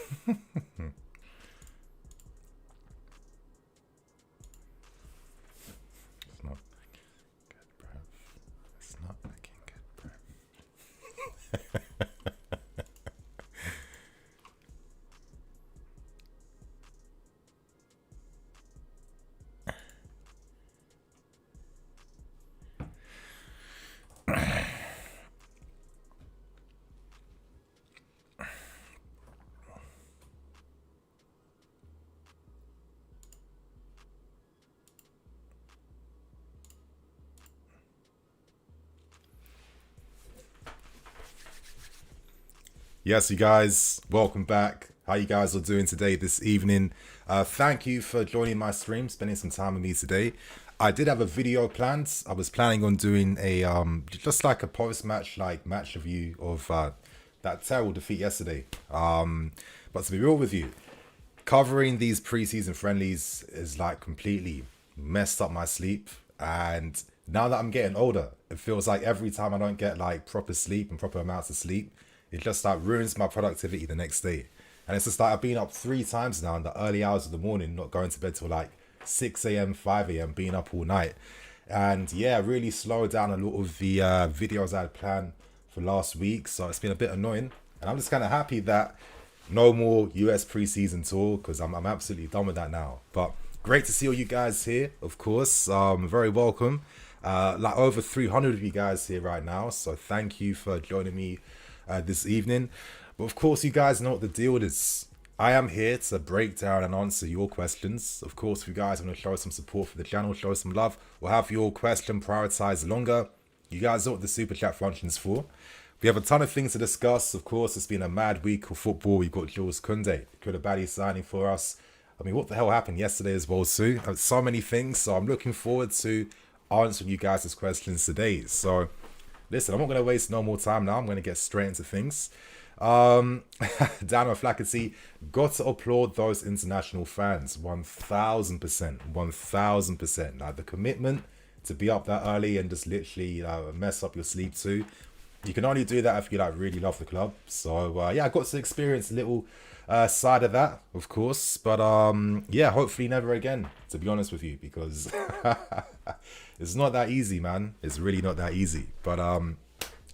It's not good, bro. It's not looking good, bro. Yes, you guys, welcome back. How you guys are doing today, this evening? Thank you for joining my stream, spending some time with me today. I did have a video planned. I was planning on doing a just like a post-match match review of that terrible defeat yesterday. But to be real with you, covering these preseason friendlies is like completely messed up my sleep. And now that I'm getting older, it feels like every time I don't get like proper sleep and proper amounts of sleep, it just like ruins my productivity the next day. And it's just like I've been up 3 times now in the early hours of the morning, not going to bed till like 6 a.m., 5 a.m., being up all night. And yeah, really slowed down a lot of the videos I had planned for last week. So it's been a bit annoying. And I'm just kind of happy that no more US preseason tour, because I'm absolutely done with that now. But great to see all you guys here, of course. Very welcome. Like over 300 of you guys here right now. So thank you for joining me this evening. But of course, you guys know what the deal is. I am here to break down and answer your questions. Of course, if you guys want to show some support for the channel, show some love, or have your question prioritized longer, you guys know what the super chat function is for. We have a ton of things to discuss. Of course, it's been a mad week of football. We've got Chelsea QnA, koulibaly signing for us. I mean, what the hell happened yesterday as well, too? So many things. So I'm looking forward to answering you guys' questions today. So listen, I'm not going to waste no more time now. I'm going to get straight into things. Daniel Flaherty, got to applaud those international fans. 1000%. 1000%. Like the commitment to be up that early and just literally mess up your sleep too. You can only do that if you like really love the club. So yeah, I got to experience a little side of that, of course. But yeah, hopefully never again, to be honest with you, because it's not that easy, man. It's really not that easy. But I'm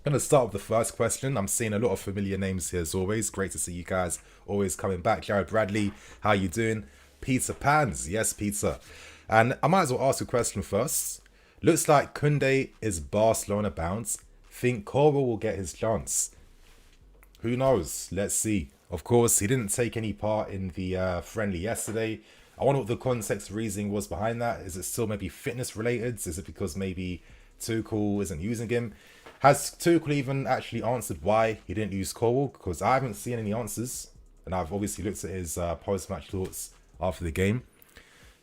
going to start with the first question. I'm seeing a lot of familiar names here as always. Great to see you guys always coming back. Jared Bradley, how you doing? Peter Pans, yes, Peter. And I might as well ask a question first. Looks like QnA is Barcelona bound. Think Coral will get his chance? Who knows? Let's see. Of course, he didn't take any part in the friendly yesterday. I wonder what the context reasoning was behind that. Is it still maybe fitness related? Is it because maybe Tuchel isn't using him? Has Tuchel even actually answered why he didn't use Coral? Because I haven't seen any answers. And I've obviously looked at his post-match thoughts after the game.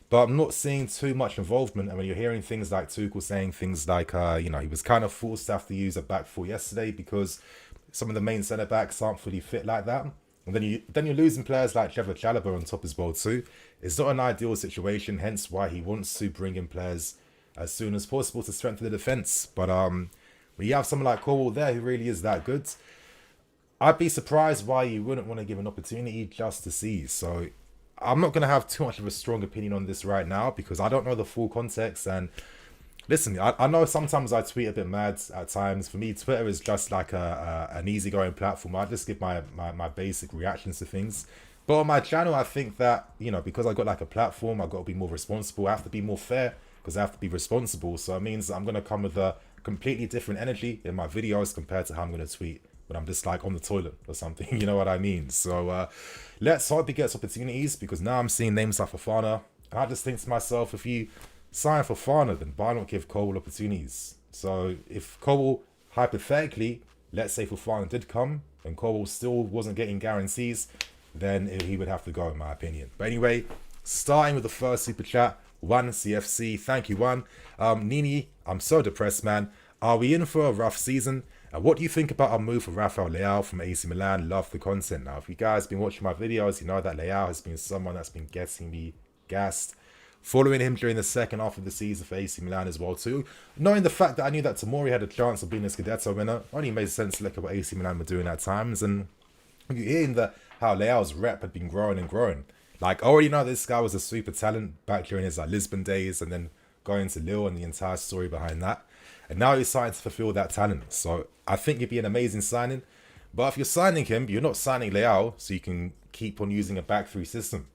But I'm not seeing too much involvement. And when you're hearing things like Tuchel saying things like, you know, he was kind of forced to have to use a back four yesterday because some of the main centre-backs aren't fully fit like that. And then you're losing players like Trevor Chalobah on top as well too. It's not an ideal situation, hence why he wants to bring in players as soon as possible to strengthen the defence. But when you have someone like Coral there who really is that good, I'd be surprised why you wouldn't want to give an opportunity just to see. So I'm not going to have too much of a strong opinion on this right now because I don't know the full context. And listen, I know sometimes I tweet a bit mad at times. For me, Twitter is just like an easygoing platform. I just give my basic reactions to things. But on my channel, I think that, you know, because I got like a platform, I've got to be more responsible. I have to be more fair because I have to be responsible. So it means that I'm going to come with a completely different energy in my videos compared to how I'm going to tweet when I'm just like on the toilet or something. You know what I mean? So let's hope he gets opportunities because now I'm seeing names like Fofana. And I just think to myself, if you sign Fofana, then why not give Cole opportunities? So if Cole, hypothetically, let's say Fofana did come and Cole still wasn't getting guarantees, then he would have to go in my opinion. But anyway, starting with the first super chat, One CFC, thank you One. Nini, I'm so depressed, man. Are we in for a rough season? What do you think about our move for Rafael Leao from AC Milan? Love the content. Now, if you guys have been watching my videos, you know that Leao has been someone that's been getting me gassed. Following him during the second half of the season for AC Milan as well too. Knowing the fact that I knew that Tomori had a chance of being a Scudetto winner, only made sense to look at what AC Milan were doing at times. And you're hearing the how Leao's rep had been growing and growing. Like, I already know this guy was a super talent back during his like Lisbon days, and then going to Lille and the entire story behind that. And now he's starting to fulfill that talent. So I think he'd be an amazing signing. But if you're signing him, you're not signing Leao so you can keep on using a back three system.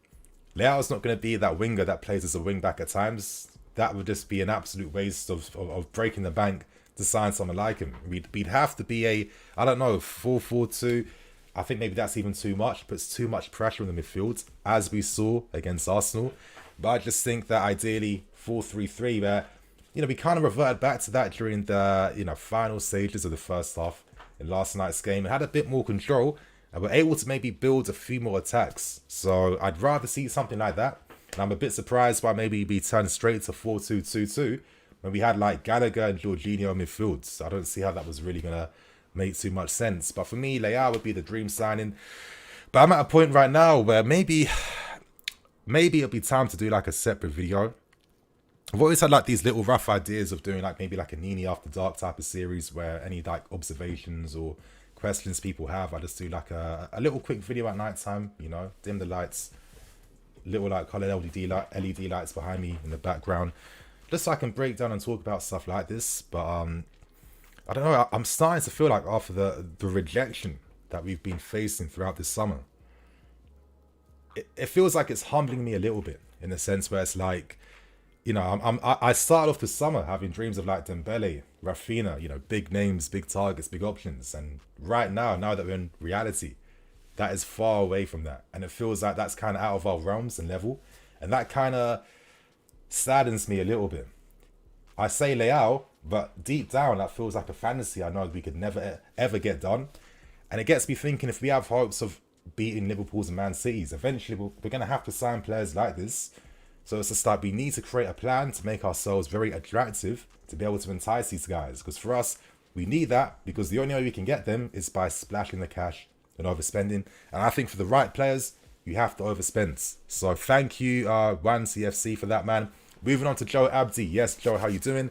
Leao's not going to be that winger that plays as a wing back at times. That would just be an absolute waste of breaking the bank to sign someone like him. We'd have to be a, I don't know, 4-4-2. I think maybe that's even too much. Puts too much pressure on the midfield, as we saw against Arsenal. But I just think that ideally 4-3-3, where, you know, we kind of reverted back to that during the, you know, final stages of the first half in last night's game. It had a bit more control and were able to maybe build a few more attacks. So I'd rather see something like that. And I'm a bit surprised why maybe we turned straight to 4-2-2-2 when we had like Gallagher and Jorginho in midfield. So I don't see how that was really going to make too much sense. But for me, Leao would be the dream signing. But I'm at a point right now where maybe it'll be time to do like a separate video. I've always had like these little rough ideas of doing like maybe like a Nini After Dark type of series where any like observations or questions people have, I just do like a little quick video at night time, you know, dim the lights, little like colored LED lights behind me in the background, just so I can break down and talk about stuff like this. But I don't know, I'm starting to feel like after the rejection that we've been facing throughout this summer, it feels like it's humbling me a little bit, in the sense where it's like, you know, I started off the summer having dreams of like Dembele, Rafinha, you know, big names, big targets, big options. And right now that we're in reality, that is far away from that. And it feels like that's kind of out of our realms and level. And that kind of saddens me a little bit. I say Leao, but deep down, that feels like a fantasy I know we could never, ever get done. And it gets me thinking, if we have hopes of beating Liverpool's and Man City's, eventually we're going to have to sign players like this. So it's just like we need to create a plan to make ourselves very attractive to be able to entice these guys. Because for us, we need that, because the only way we can get them is by splashing the cash and overspending. And I think for the right players, you have to overspend. So thank you, One CFC, for that, man. Moving on to Joe Abdi. Yes, Joe, how you doing?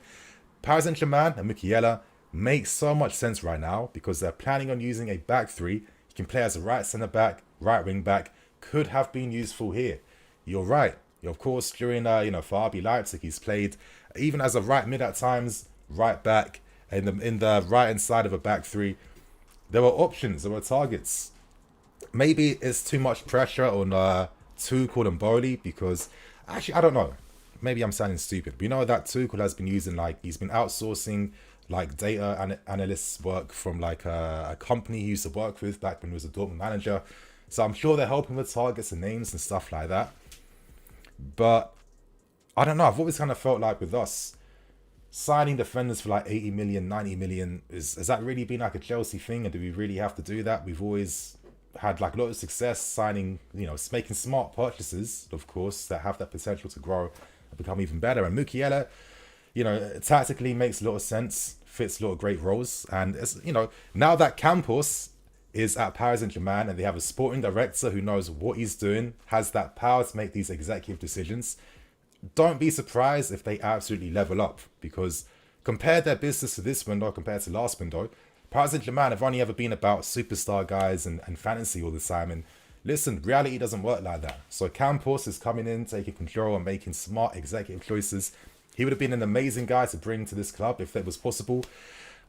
Paris Saint-Germain and Mukiele make so much sense right now because they're planning on using a back three. He can play as a right centre-back, right wing-back. Could have been useful here. You're right. Of course, during for RB Leipzig, he's played even as a right mid at times, right back, in the right hand side of a back three. There were options, there were targets. Maybe it's too much pressure on Tuchel and Bowley, because actually I don't know. Maybe I'm sounding stupid. We know that Tuchel has been using he's been outsourcing like data analysts work from like a company he used to work with back when he was a Dortmund manager. So I'm sure they're helping with targets and names and stuff like that. But I don't know, I've always kind of felt like with us, signing defenders for like 80 million, 90 million, has that really been like a Chelsea thing? And do we really have to do that? We've always had like a lot of success signing, making smart purchases, of course, that have that potential to grow and become even better. And Mukiele, tactically makes a lot of sense, fits a lot of great roles. And, now that Campos is at Paris Saint-Germain and they have a sporting director who knows what he's doing, has that power to make these executive decisions, don't be surprised if they absolutely level up, because compare their business to this window compared to last window, Paris Saint-Germain have only ever been about superstar guys and fantasy all the time. And listen, reality doesn't work like that. So Campos is coming in, taking control and making smart executive choices. He would have been an amazing guy to bring to this club if that was possible.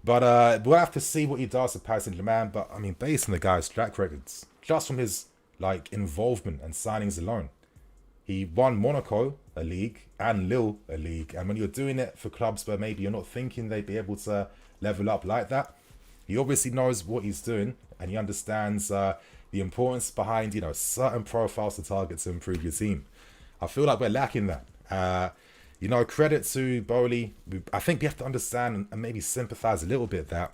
But we'll have to see what he does at Paris Saint-Germain. But I mean, based on the guy's track records, just from his involvement and signings alone, he won Monaco a league and Lille a league. And when you're doing it for clubs where maybe you're not thinking they'd be able to level up like that, he obviously knows what he's doing and he understands the importance behind certain profiles to target to improve your team. I feel like we're lacking that. Credit to Bowley. I think we have to understand and maybe sympathise a little bit that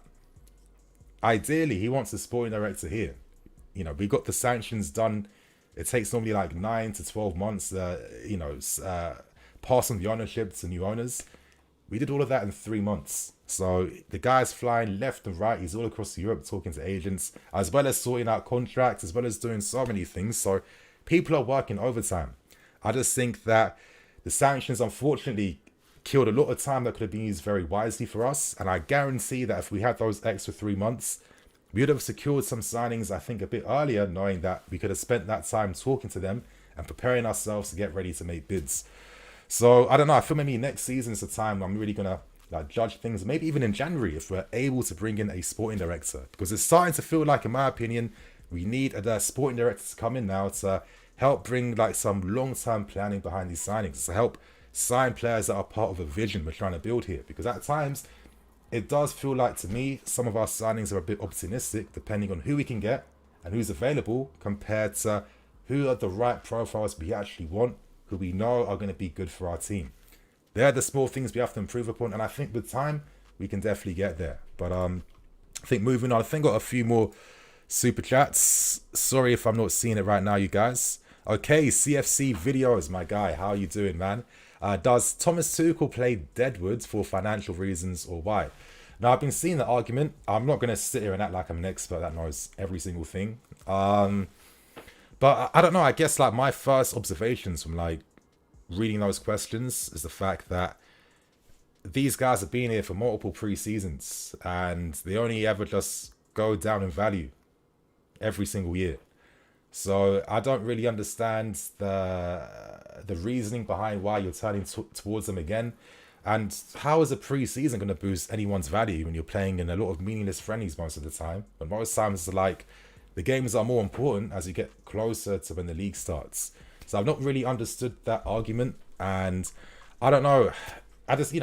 ideally he wants a sporting director here. We got the sanctions done. It takes normally like 9 to 12 months, pass on the ownership to new owners. We did all of that in 3 months. So the guy's flying left and right. He's all across Europe talking to agents, as well as sorting out contracts, as well as doing so many things. So people are working overtime. I just think that the sanctions, unfortunately, killed a lot of time that could have been used very wisely for us. And I guarantee that if we had those extra 3 months, We would have secured some signings, I think, a bit earlier, knowing that we could have spent that time talking to them and preparing ourselves to get ready to make bids. So I don't know. I feel maybe next season is the time I'm really gonna like judge things. Maybe even in January if we're able to bring in a sporting director, because it's starting to feel like, in my opinion, we need a sporting director to come in now to help bring like some long-term planning behind these signings, to help sign players that are part of a vision we're trying to build here. Because at times it does feel like, to me, some of our signings are a bit opportunistic, depending on who we can get and who's available, compared to who are the right profiles we actually want, who we know are going to be good for our team. They're the small things we have to improve upon, and I think with time we can definitely get there. But I think moving on, I think got a few more super chats. Sorry if I'm not seeing it right now, you guys. Okay, CFC videos, my guy. How are you doing, man? Does Thomas Tuchel play Deadwood for financial reasons, or why? Now, I've been seeing the argument. I'm not going to sit here and act like I'm an expert that knows every single thing. But I don't know. I guess like my first observations from like reading those questions is the fact that these guys have been here for multiple pre-seasons and they only ever just go down in value every single year. So I don't really understand the reasoning behind why you're turning towards them again. And how is a pre-season going to boost anyone's value when you're playing in a lot of meaningless friendlies most of the time? But most times it's like the games are more important as you get closer to when the league starts. So I've not really understood that argument. And I don't know. I just,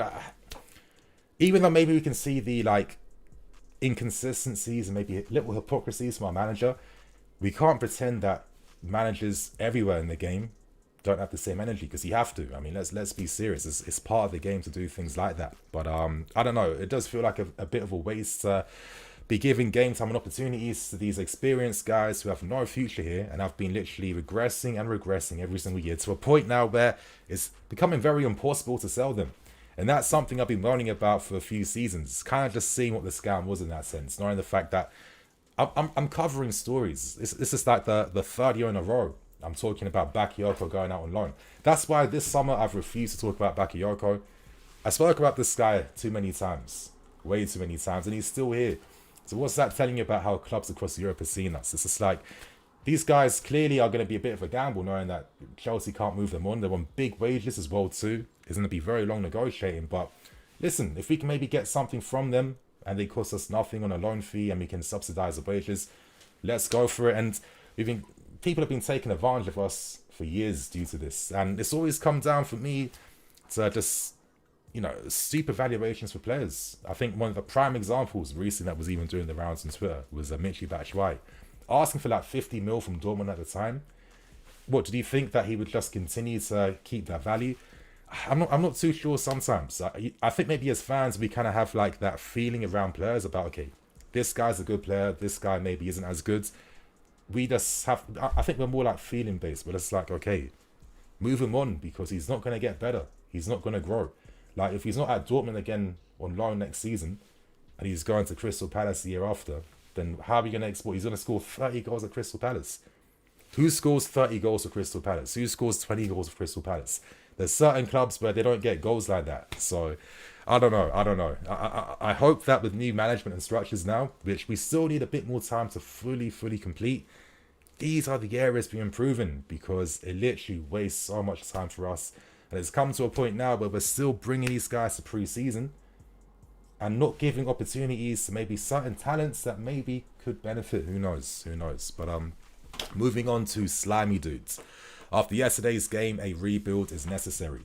even though maybe we can see the like inconsistencies and maybe little hypocrisies from our manager, we can't pretend that managers everywhere in the game don't have the same energy, because you have to. I mean, let's be serious. It's part of the game to do things like that. But I don't know. It does feel like a bit of a waste to be giving game time and opportunities to these experienced guys who have no future here and have been literally regressing and regressing every single year to a point now where it's becoming very impossible to sell them. And that's something I've been moaning about for a few seasons. Kind of just seeing what the scam was in that sense, knowing the fact that I'm covering stories. This is like the third year in a row I'm talking about Bakayoko going out on loan. That's why this summer I've refused to talk about Bakayoko. I spoke about this guy too many times, way too many times, and he's still here. So what's that telling you about how clubs across Europe are seeing us? It's just like, these guys clearly are going to be a bit of a gamble, knowing that Chelsea can't move them on. They're on big wages as well too. It's going to be very long negotiating. But listen, if we can maybe get something from them and they cost us nothing on a loan fee and we can subsidise the wages, let's go for it. And people have been taking advantage of us for years due to this. And it's always come down for me to just, stupid valuations for players. I think one of the prime examples recently that was even doing the rounds on Twitter was Michy Batshuayi, asking for like 50 mil from Dortmund at the time. What, did you think that he would just continue to keep that value? I'm not too sure sometimes. I think maybe as fans we kind of have like that feeling around players about, okay, this guy's a good player, this guy maybe isn't as good. We just have, I think we're more like feeling based, but it's like, okay, move him on, because he's not going to get better. He's not going to grow. Like, if he's not at Dortmund again on loan next season and he's going to Crystal Palace the year after, then how are we going to export? He's going to score 30 goals at Crystal Palace. Who scores 30 goals for Crystal Palace? Who scores 20 goals for Crystal Palace? There's certain clubs where they don't get goals like that. So I don't know. I hope that with new management and structures now, which we still need a bit more time to fully complete, these are the areas we're improving, because it literally wastes so much time for us. And it's come to a point now where we're still bringing these guys to pre-season and not giving opportunities to maybe certain talents that maybe could benefit. Who knows? But moving on to Slimy Dudes. After yesterday's game, a rebuild is necessary.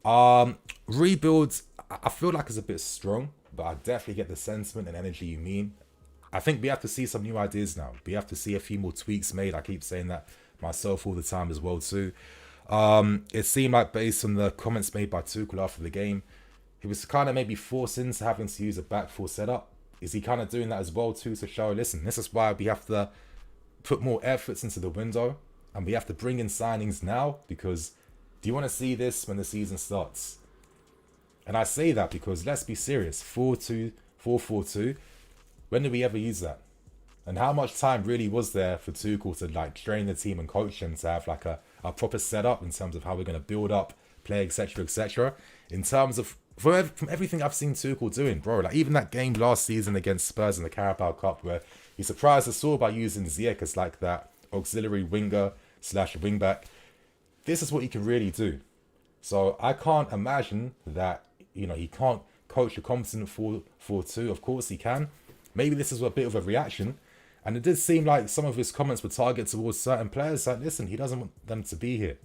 Rebuild, I feel like, is a bit strong, but I definitely get the sentiment and energy you mean. I think we have to see some new ideas now. We have to see a few more tweaks made. I keep saying that myself all the time as well too. It seemed like, based on the comments made by Tuchel after the game, he was kind of maybe forced into having to use a back four setup. Is he kind of doing that as well too, to show, listen, this is why we have to put more efforts into the window and we have to bring in signings now, because do you want to see this when the season starts? And I say that because, let's be serious, 4-2-4-4-2, when did we ever use that? And how much time really was there for Tuchel to like train the team and coach them to have like a proper setup in terms of how we're going to build up, play, etc. In terms of, from everything I've seen Tuchel doing, bro, like even that game last season against Spurs in the Carabao Cup where He surprised us all by using Ziyech as like that auxiliary winger slash wingback. This is what he can really do. So I can't imagine that, he can't coach a competent 4-4-2. Of course he can. Maybe this is a bit of a reaction. And it did seem like some of his comments were targeted towards certain players. Like, listen, he doesn't want them to be here.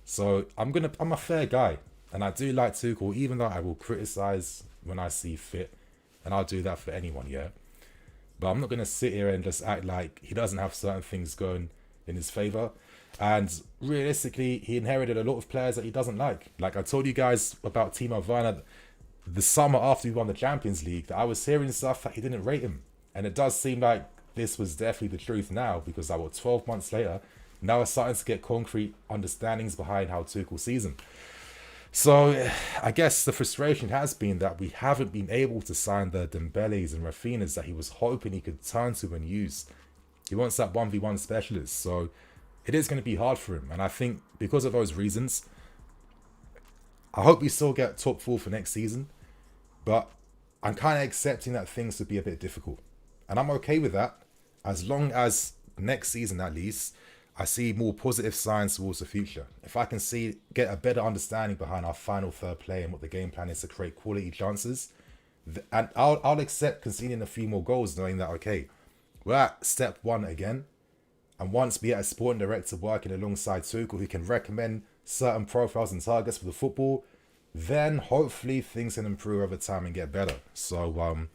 So I'm a fair guy. And I do like Tuchel, even though I will criticize when I see fit. And I'll do that for anyone, yeah. But I'm not going to sit here and just act like he doesn't have certain things going in his favour. And realistically, he inherited a lot of players that he doesn't like. Like I told you guys about Timo Werner the summer after we won the Champions League, that I was hearing stuff that he didn't rate him. And it does seem like this was definitely the truth now, because 12 months later, now we're starting to get concrete understandings behind how Tuchel sees him. So I guess the frustration has been that we haven't been able to sign the Dembeles and Rafinhas that he was hoping he could turn to and use. He wants that 1v1 specialist. So it is going to be hard for him. And I think because of those reasons, I hope we still get top 4 for next season. But I'm kind of accepting that things would be a bit difficult. And I'm okay with that, as long as next season at least, I see more positive signs towards the future. If I can get a better understanding behind our final third play and what the game plan is to create quality chances, and I'll accept conceding a few more goals, knowing that, okay, we're at step 1 again. And once we get a sporting director working alongside Tuchel who can recommend certain profiles and targets for the football, then hopefully things can improve over time and get better. So,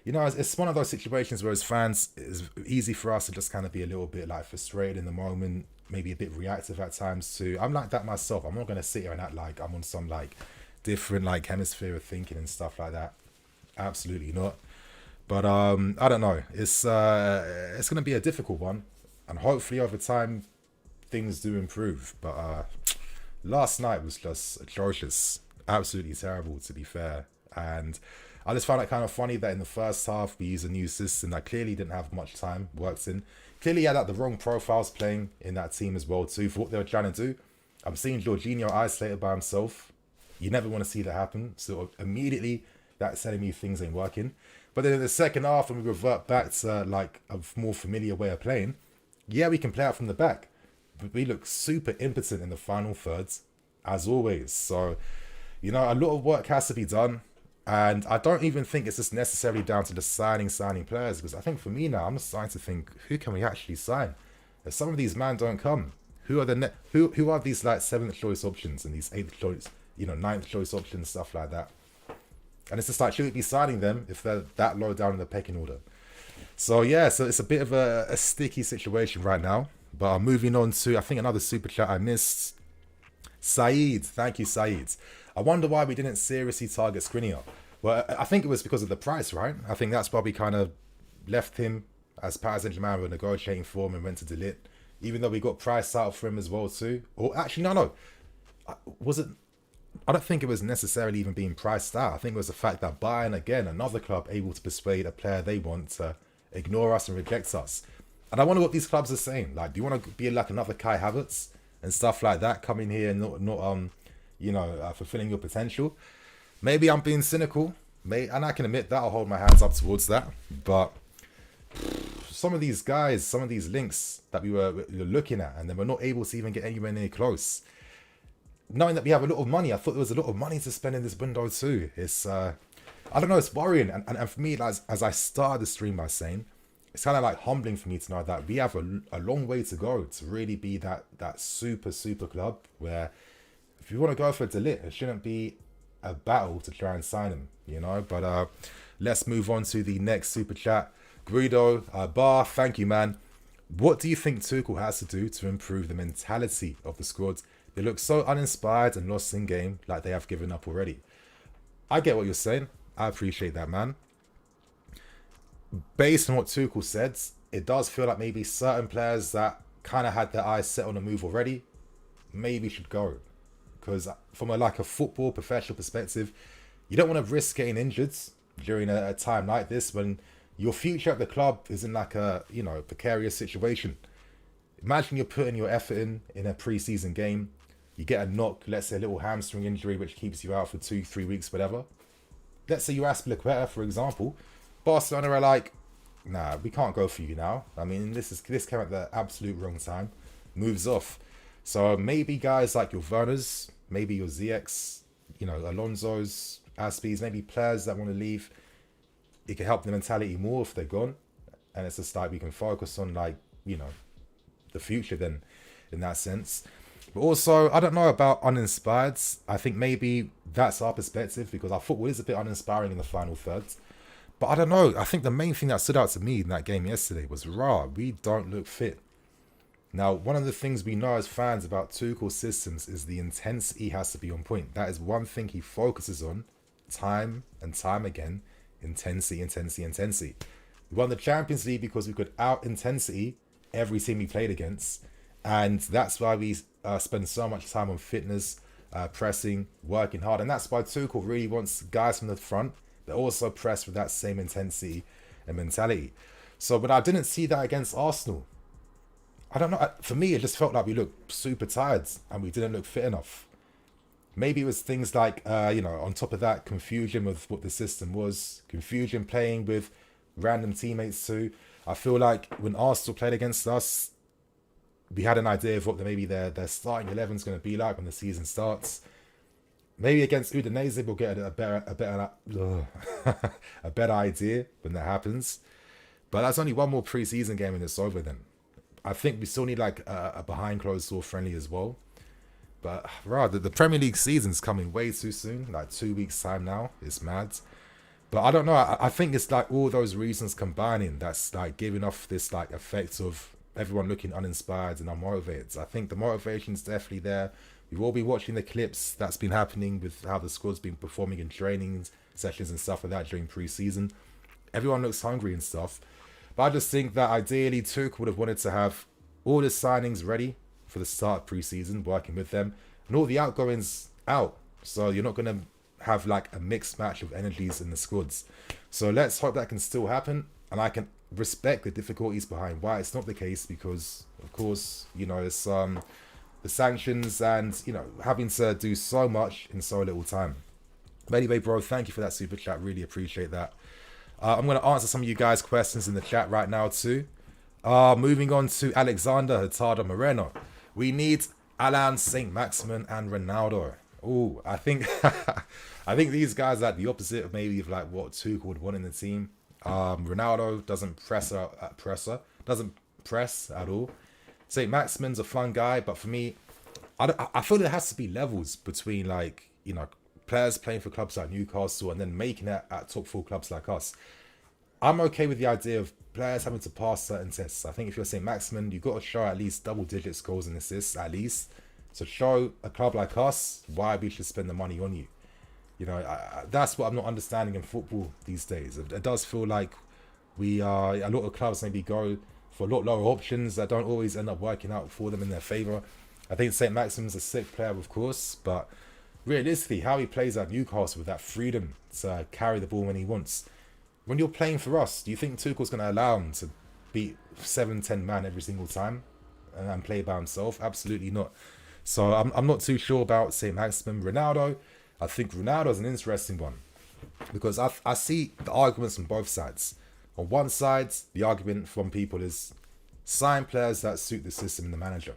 it's one of those situations where as fans, it's easy for us to just kind of be a little bit like frustrated in the moment, maybe a bit reactive at times too. I'm like that myself. I'm not going to sit here and act like I'm on some like different like hemisphere of thinking and stuff like that. Absolutely not. But I don't know. It's going to be a difficult one. And hopefully over time, things do improve. But last night was just atrocious. Absolutely terrible, to be fair. And I just found it kind of funny that in the first half, we used a new system that clearly didn't have much time worked in. Clearly, he had like, the wrong profiles playing in that team as well, too, for what they were trying to do. I'm seeing Jorginho isolated by himself. You never want to see that happen. So immediately, that's telling me things ain't working. But then in the second half, when we revert back to like a more familiar way of playing, yeah, we can play out from the back. But we look super impotent in the final thirds, as always. So, a lot of work has to be done. And I don't even think it's just necessarily down to the signing players, because I think for me now, I'm starting to think, who can we actually sign? If some of these men don't come, who are who are these like 7th choice options and these 8th choice, 9th choice options, stuff like that? And it's just like, should we be signing them if they're that low down in the pecking order? So yeah, so it's a bit of a sticky situation right now. But moving on to, I think, another super chat I missed. Saeed, thank you, Saeed. I wonder why we didn't seriously target Skriniar. Well, I think it was because of the price, right? I think that's why we kind of left him as Paris Saint-Germain were negotiating for him and went to De Ligt, even though we got price out for him as well too. Or actually, no. Was it? I don't think it was necessarily even being priced out. I think it was the fact that Bayern, again, another club, able to persuade a player they want to ignore us and reject us. And I wonder what these clubs are saying. Like, do you want to be like another Kai Havertz and stuff like that, coming here and not fulfilling your potential? Maybe I'm being cynical, and I can admit that. I'll hold my hands up towards that. But some of these guys, some of these links that we were looking at, and then we're not able to even get anywhere near close. Knowing that we have a lot of money, I thought there was a lot of money to spend in this window too. It's, I don't know, it's worrying. And for me, as I started the stream by saying, it's kind of like humbling for me to know that we have a long way to go to really be that super club where if you want to go for De Ligt, it shouldn't be a battle to try and sign him, But let's move on to the next super chat. Guido Bar, thank you, man. What do you think Tuchel has to do to improve the mentality of the squad? They look so uninspired and lost in game, like they have given up already. I get what you're saying. I appreciate that, man. Based on what Tuchel said, it does feel like maybe certain players that kind of had their eyes set on the move already maybe should go. Because from a football professional perspective, you don't want to risk getting injured during a time like this when your future at the club is in a precarious situation. Imagine you're putting your effort in a pre-season game, you get a knock, let's say a little hamstring injury which keeps you out for 2-3 weeks, whatever. Let's say you're Aspilicueta, for example. Barcelona are like, nah, we can't go for you now. I mean, this came at the absolute wrong time. Moves off. So maybe guys like your Werners, maybe your ZX, Alonso's, Aspies, maybe players that want to leave, it can help the mentality more if they're gone. And it's just like we can focus on the future then in that sense. But also, I don't know about uninspired. I think maybe that's our perspective because our football is a bit uninspiring in the final third. But I don't know. I think the main thing that stood out to me in that game yesterday was, we don't look fit. Now, one of the things we know as fans about Tuchel's systems is the intensity has to be on point. That is one thing he focuses on time and time again. Intensity, intensity, intensity. We won the Champions League because we could out-intensity every team we played against. And that's why we spend so much time on fitness, pressing, working hard. And that's why Tuchel really wants guys from the front that also press with that same intensity and mentality. So, but I didn't see that against Arsenal. I don't know. For me, it just felt like we looked super tired and we didn't look fit enough. Maybe it was things like, on top of that, confusion with what the system was, confusion playing with random teammates too. I feel like when Arsenal played against us, we had an idea of what maybe their starting 11 is going to be like when the season starts. Maybe against Udinese we'll get a better a better idea when that happens. But that's only one more pre-season game and it's over then. I think we still need like a behind closed door friendly as well. But the Premier League season's coming way too soon, like 2 weeks time now. It's mad. But I don't know. I think it's like all those reasons combining that's like giving off this like effect of everyone looking uninspired and unmotivated. I think the motivation's definitely there. We've all been watching the clips that's been happening with how the squad's been performing in training sessions and stuff like that during pre-season. Everyone looks hungry and stuff. But I just think that ideally Tuchel would have wanted to have all the signings ready for the start of pre-season, working with them, and all the outgoings out. So you're not going to have like a mixed match of energies in the squads. So let's hope that can still happen. And I can respect the difficulties behind why it's not the case because, of course, it's the sanctions and, having to do so much in so little time. But anyway, bro, thank you for that super chat. Really appreciate that. I'm going to answer some of you guys' questions in the chat right now too. Moving on to Alexander Hurtado Moreno. We need Alan Saint-Maximin and Ronaldo. Oh, I think I think these guys are like the opposite of maybe of like what Tuchel would want in the team. Ronaldo doesn't doesn't press at all. Saint-Maximin's a fun guy, but for me, I feel there has to be levels between like, players playing for clubs like Newcastle and then making it at top 4 clubs like us. I'm okay with the idea of players having to pass certain tests. I think if you're Saint-Maximin, you've got to show at least double-digit goals and assists, at least. So show a club like us why we should spend the money on you. That's what I'm not understanding in football these days. It does feel like a lot of clubs maybe go for a lot lower options that don't always end up working out for them in their favour. I think Saint-Maximin's a sick player, of course, but realistically, how he plays at Newcastle with that freedom to carry the ball when he wants. When you're playing for us, do you think Tuchel's going to allow him to beat 7-10 man every single time and play by himself? Absolutely not. So I'm not too sure about Saint-Maximin. Ronaldo, I think Ronaldo's an interesting one because I see the arguments from both sides. On one side, the argument from people is sign players that suit the system and the manager.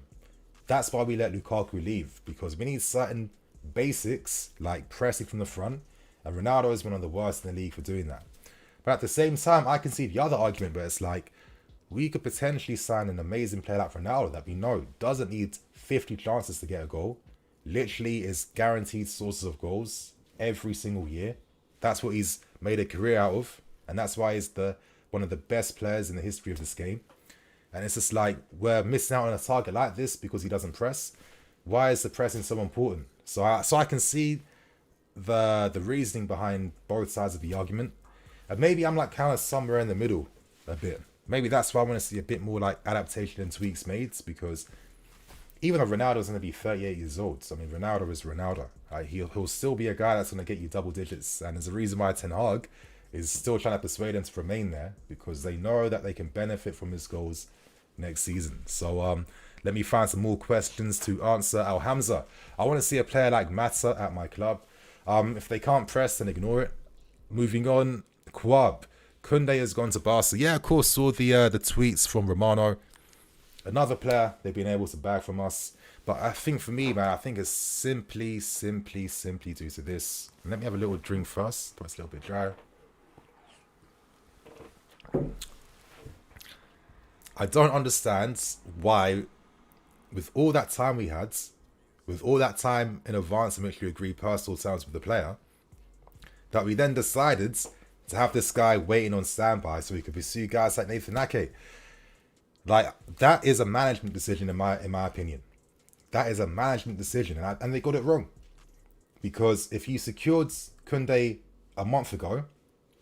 That's why we let Lukaku leave, because we need certain basics like pressing from the front, and Ronaldo is one of the worst in the league for doing that. But at the same time, I can see the other argument where it's like, we could potentially sign an amazing player like Ronaldo that we know doesn't need 50 chances to get a goal, literally is guaranteed sources of goals every single year. That's what he's made a career out of, and that's why he's one of the best players in the history of this game. And it's just like, we're missing out on a target like this because he doesn't press. Why is the pressing so important? So I can see the reasoning behind both sides of the argument. And maybe I'm like kind of somewhere in the middle a bit. Maybe that's why I want to see a bit more like adaptation and tweaks made, because even though Ronaldo's going to be 38 years old, so I mean, Ronaldo is Ronaldo. He'll still be a guy that's going to get you double digits. And there's a reason why Ten Hag is still trying to persuade him to remain there, because they know that they can benefit from his goals next season. So let me find some more questions to answer. Al Hamza, I want to see a player like Mata at my club. If they can't press, then ignore it. Moving on, Quab, Koundé has gone to Barca. Yeah, of course, saw the tweets from Romano. Another player they've been able to bag from us. But I think for me, man, I think it's simply due to this. Let me have a little drink first. It's a little bit dry. I don't understand why, with all that time we had, with all that time in advance in which we agreed personal terms with the player, that we then decided to have this guy waiting on standby so we could pursue guys like Nathan Ake. Like, that is a management decision in my opinion. That is a management decision, and they got it wrong. Because if you secured Koundé a month ago,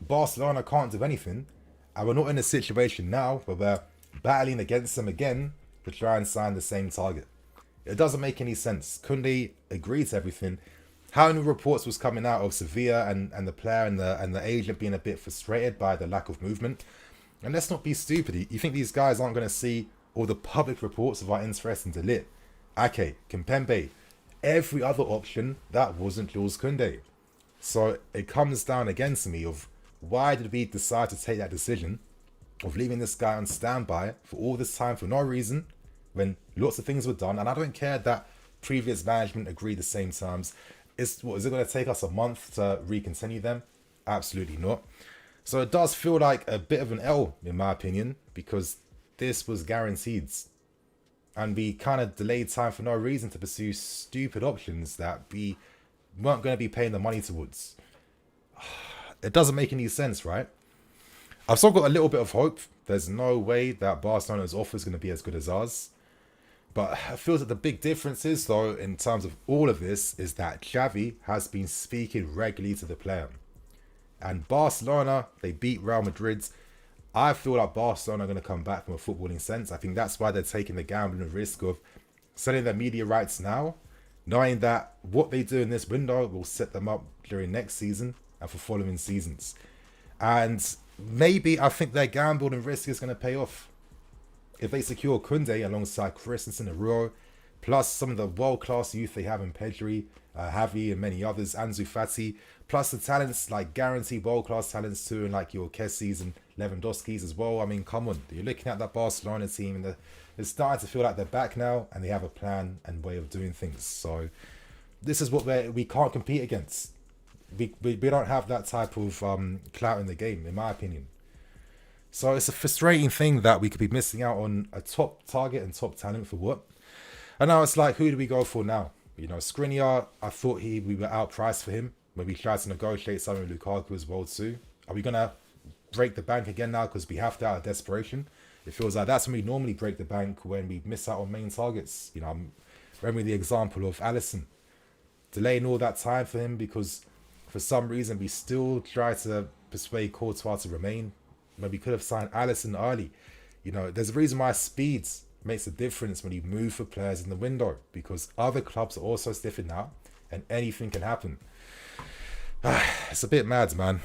Barcelona can't do anything, and we're not in a situation now where we're battling against them again to try and sign the same target. It doesn't make any sense. Koundé agreed to everything. How many reports was coming out of Sevilla and the player and the agent being a bit frustrated by the lack of movement? And let's not be stupid. You think these guys aren't going to see all the public reports of our interest in De Ligt, Ake, Kimpembe, every other option that wasn't Jules Koundé? So it comes down again to me of why did we decide to take that decision of leaving this guy on standby for all this time for no reason when lots of things were done? And I don't care that previous management agreed the same terms. Is it going to take us a month to recontinue them? Absolutely not. So it does feel like a bit of an L, in my opinion, because this was guaranteed. And we kind of delayed time for no reason to pursue stupid options that we weren't going to be paying the money towards. It doesn't make any sense, right? I've still got a little bit of hope. There's no way that Barcelona's offer is going to be as good as ours. But it feels that the big difference is, though, in terms of all of this, is that Xavi has been speaking regularly to the player. And Barcelona, they beat Real Madrid. I feel like Barcelona are going to come back from a footballing sense. I think that's why they're taking the gambling risk of selling their media rights now, knowing that what they do in this window will set them up during next season and for following seasons. And maybe I think their gambling risk is going to pay off. If they secure Koundé alongside Christensen and Rio, plus some of the world-class youth they have in Pedri, Javi and many others, Ansu Fati, plus the talents, like guaranteed world-class talents too, and like your Kessies and Lewandowski's as well. I mean, come on. You're looking at that Barcelona team and they're starting to feel like they're back now and they have a plan and way of doing things. So this is what we can't compete against. We don't have that type of clout in the game, in my opinion. So it's a frustrating thing that we could be missing out on a top target and top talent for what? And now it's like, who do we go for now? You know, Skriniar, I thought we were outpriced for him when we tried to negotiate something with Lukaku as well too. Are we going to break the bank again now because we have to out of desperation? It feels like that's when we normally break the bank, when we miss out on main targets. You know, I'm remembering the example of Alisson. Delaying all that time for him because for some reason we still try to persuade Courtois to remain when we could have signed Alisson early. You know, there's a reason why speed makes a difference when you move for players in the window, because other clubs are also stiffing out and anything can happen. It's a bit mad, man.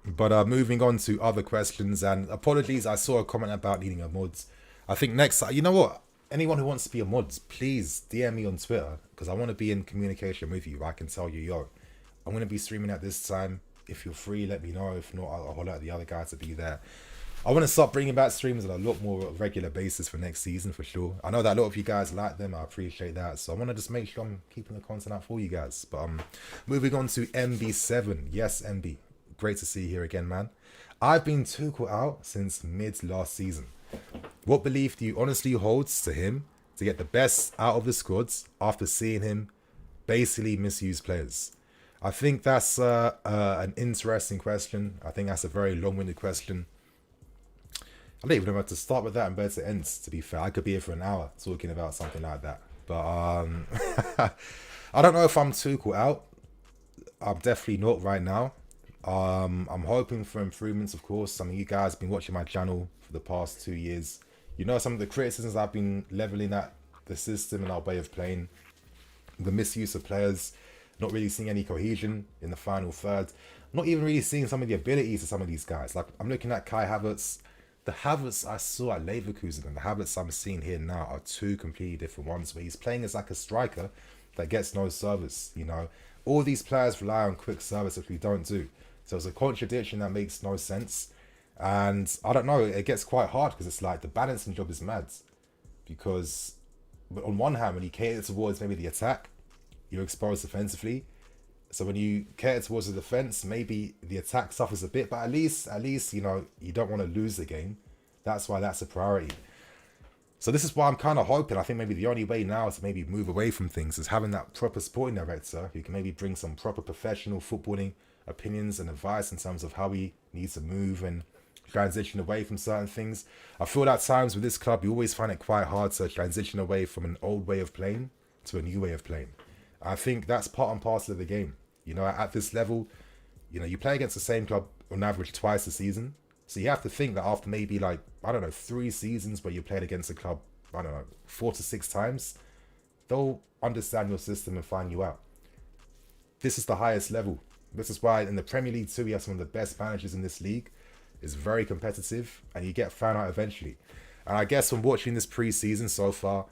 But moving on to other questions, and apologies, I saw a comment about needing a mod. I think next, you know what? Anyone who wants to be a mod, please DM me on Twitter, because I want to be in communication with you. I can tell you, yo, I'm going to be streaming at this time. If you're free, let me know. If not, I'll holler at the other guys to be there. I want to start bringing back streams on a lot more regular basis for next season, for sure. I know that a lot of you guys like them. I appreciate that. So I want to just make sure I'm keeping the content out for you guys. But moving on to MB7. Yes, MB. Great to see you here again, man. I've been Tuchel out since mid last season. What belief do you honestly hold to him to get the best out of the squads after seeing him basically misuse players? I think that's an interesting question. I think that's a very long-winded question. I don't even know how to start with that and where to end, to be fair. I could be here for an hour talking about something like that. But I don't know if I'm Tuchel out. I'm definitely not right now. I'm hoping for improvements, of course. Some of you guys have been watching my channel for the past 2 years. You know some of the criticisms I've been leveling at the system and our way of playing. The misuse of players. Not really seeing any cohesion in the final third. Not even really seeing some of the abilities of some of these guys. Like, I'm looking at Kai Havertz. The Havertz I saw at Leverkusen and the Havertz I'm seeing here now are two completely different ones, where he's playing as like a striker that gets no service. You know, all these players rely on quick service, which we don't do. So it's a contradiction that makes no sense. And I don't know, it gets quite hard because it's like the balancing job is mad. Because on one hand, when you cater towards maybe the attack, you're exposed defensively. So when you cater towards the defense, maybe the attack suffers a bit, but at least you know you don't want to lose the game. That's why that's a priority. So this is why I'm kind of hoping. I think maybe the only way now is to maybe move away from things is having that proper sporting director who can maybe bring some proper professional footballing opinions and advice in terms of how we need to move and transition away from certain things. I feel at times with this club, you always find it quite hard to transition away from an old way of playing to a new way of playing. I think that's part and parcel of the game. You know, at this level, you know, you play against the same club on average twice a season. So you have to think that after maybe like, I don't know, 3 seasons where you played against a club, I don't know, 4 to 6 times, they'll understand your system and find you out. This is the highest level. This is why in the Premier League too, we have some of the best managers in this league. It's very competitive and you get found out eventually. And I guess from watching this pre-season so far,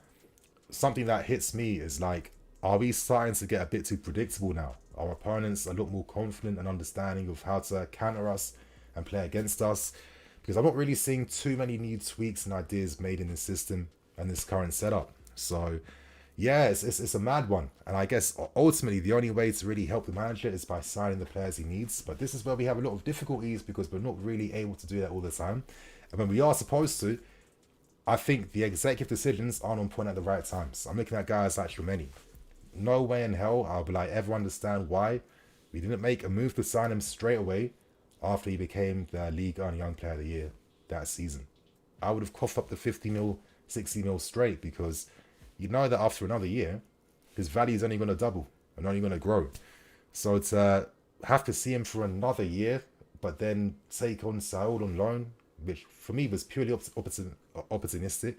something that hits me is like, are we starting to get a bit too predictable now? Our opponents are a lot more confident and understanding of how to counter us and play against us, because I'm not really seeing too many new tweaks and ideas made in the system and this current setup. So yeah, it's a mad one. And I guess ultimately the only way to really help the manager is by signing the players he needs. But this is where we have a lot of difficulties because we're not really able to do that all the time. And when we are supposed to, I think the executive decisions aren't on point at the right times. I'm looking at guys like Chouameni. No way in hell I'll be like ever understand why we didn't make a move to sign him straight away after he became the League One Young Player of the Year that season. I would have coughed up the 50 mil, 60 mil straight, because you know that after another year, his value is only going to double and only going to grow. So to have to see him for another year, but then take on Saul on loan, which for me was purely opportunistic.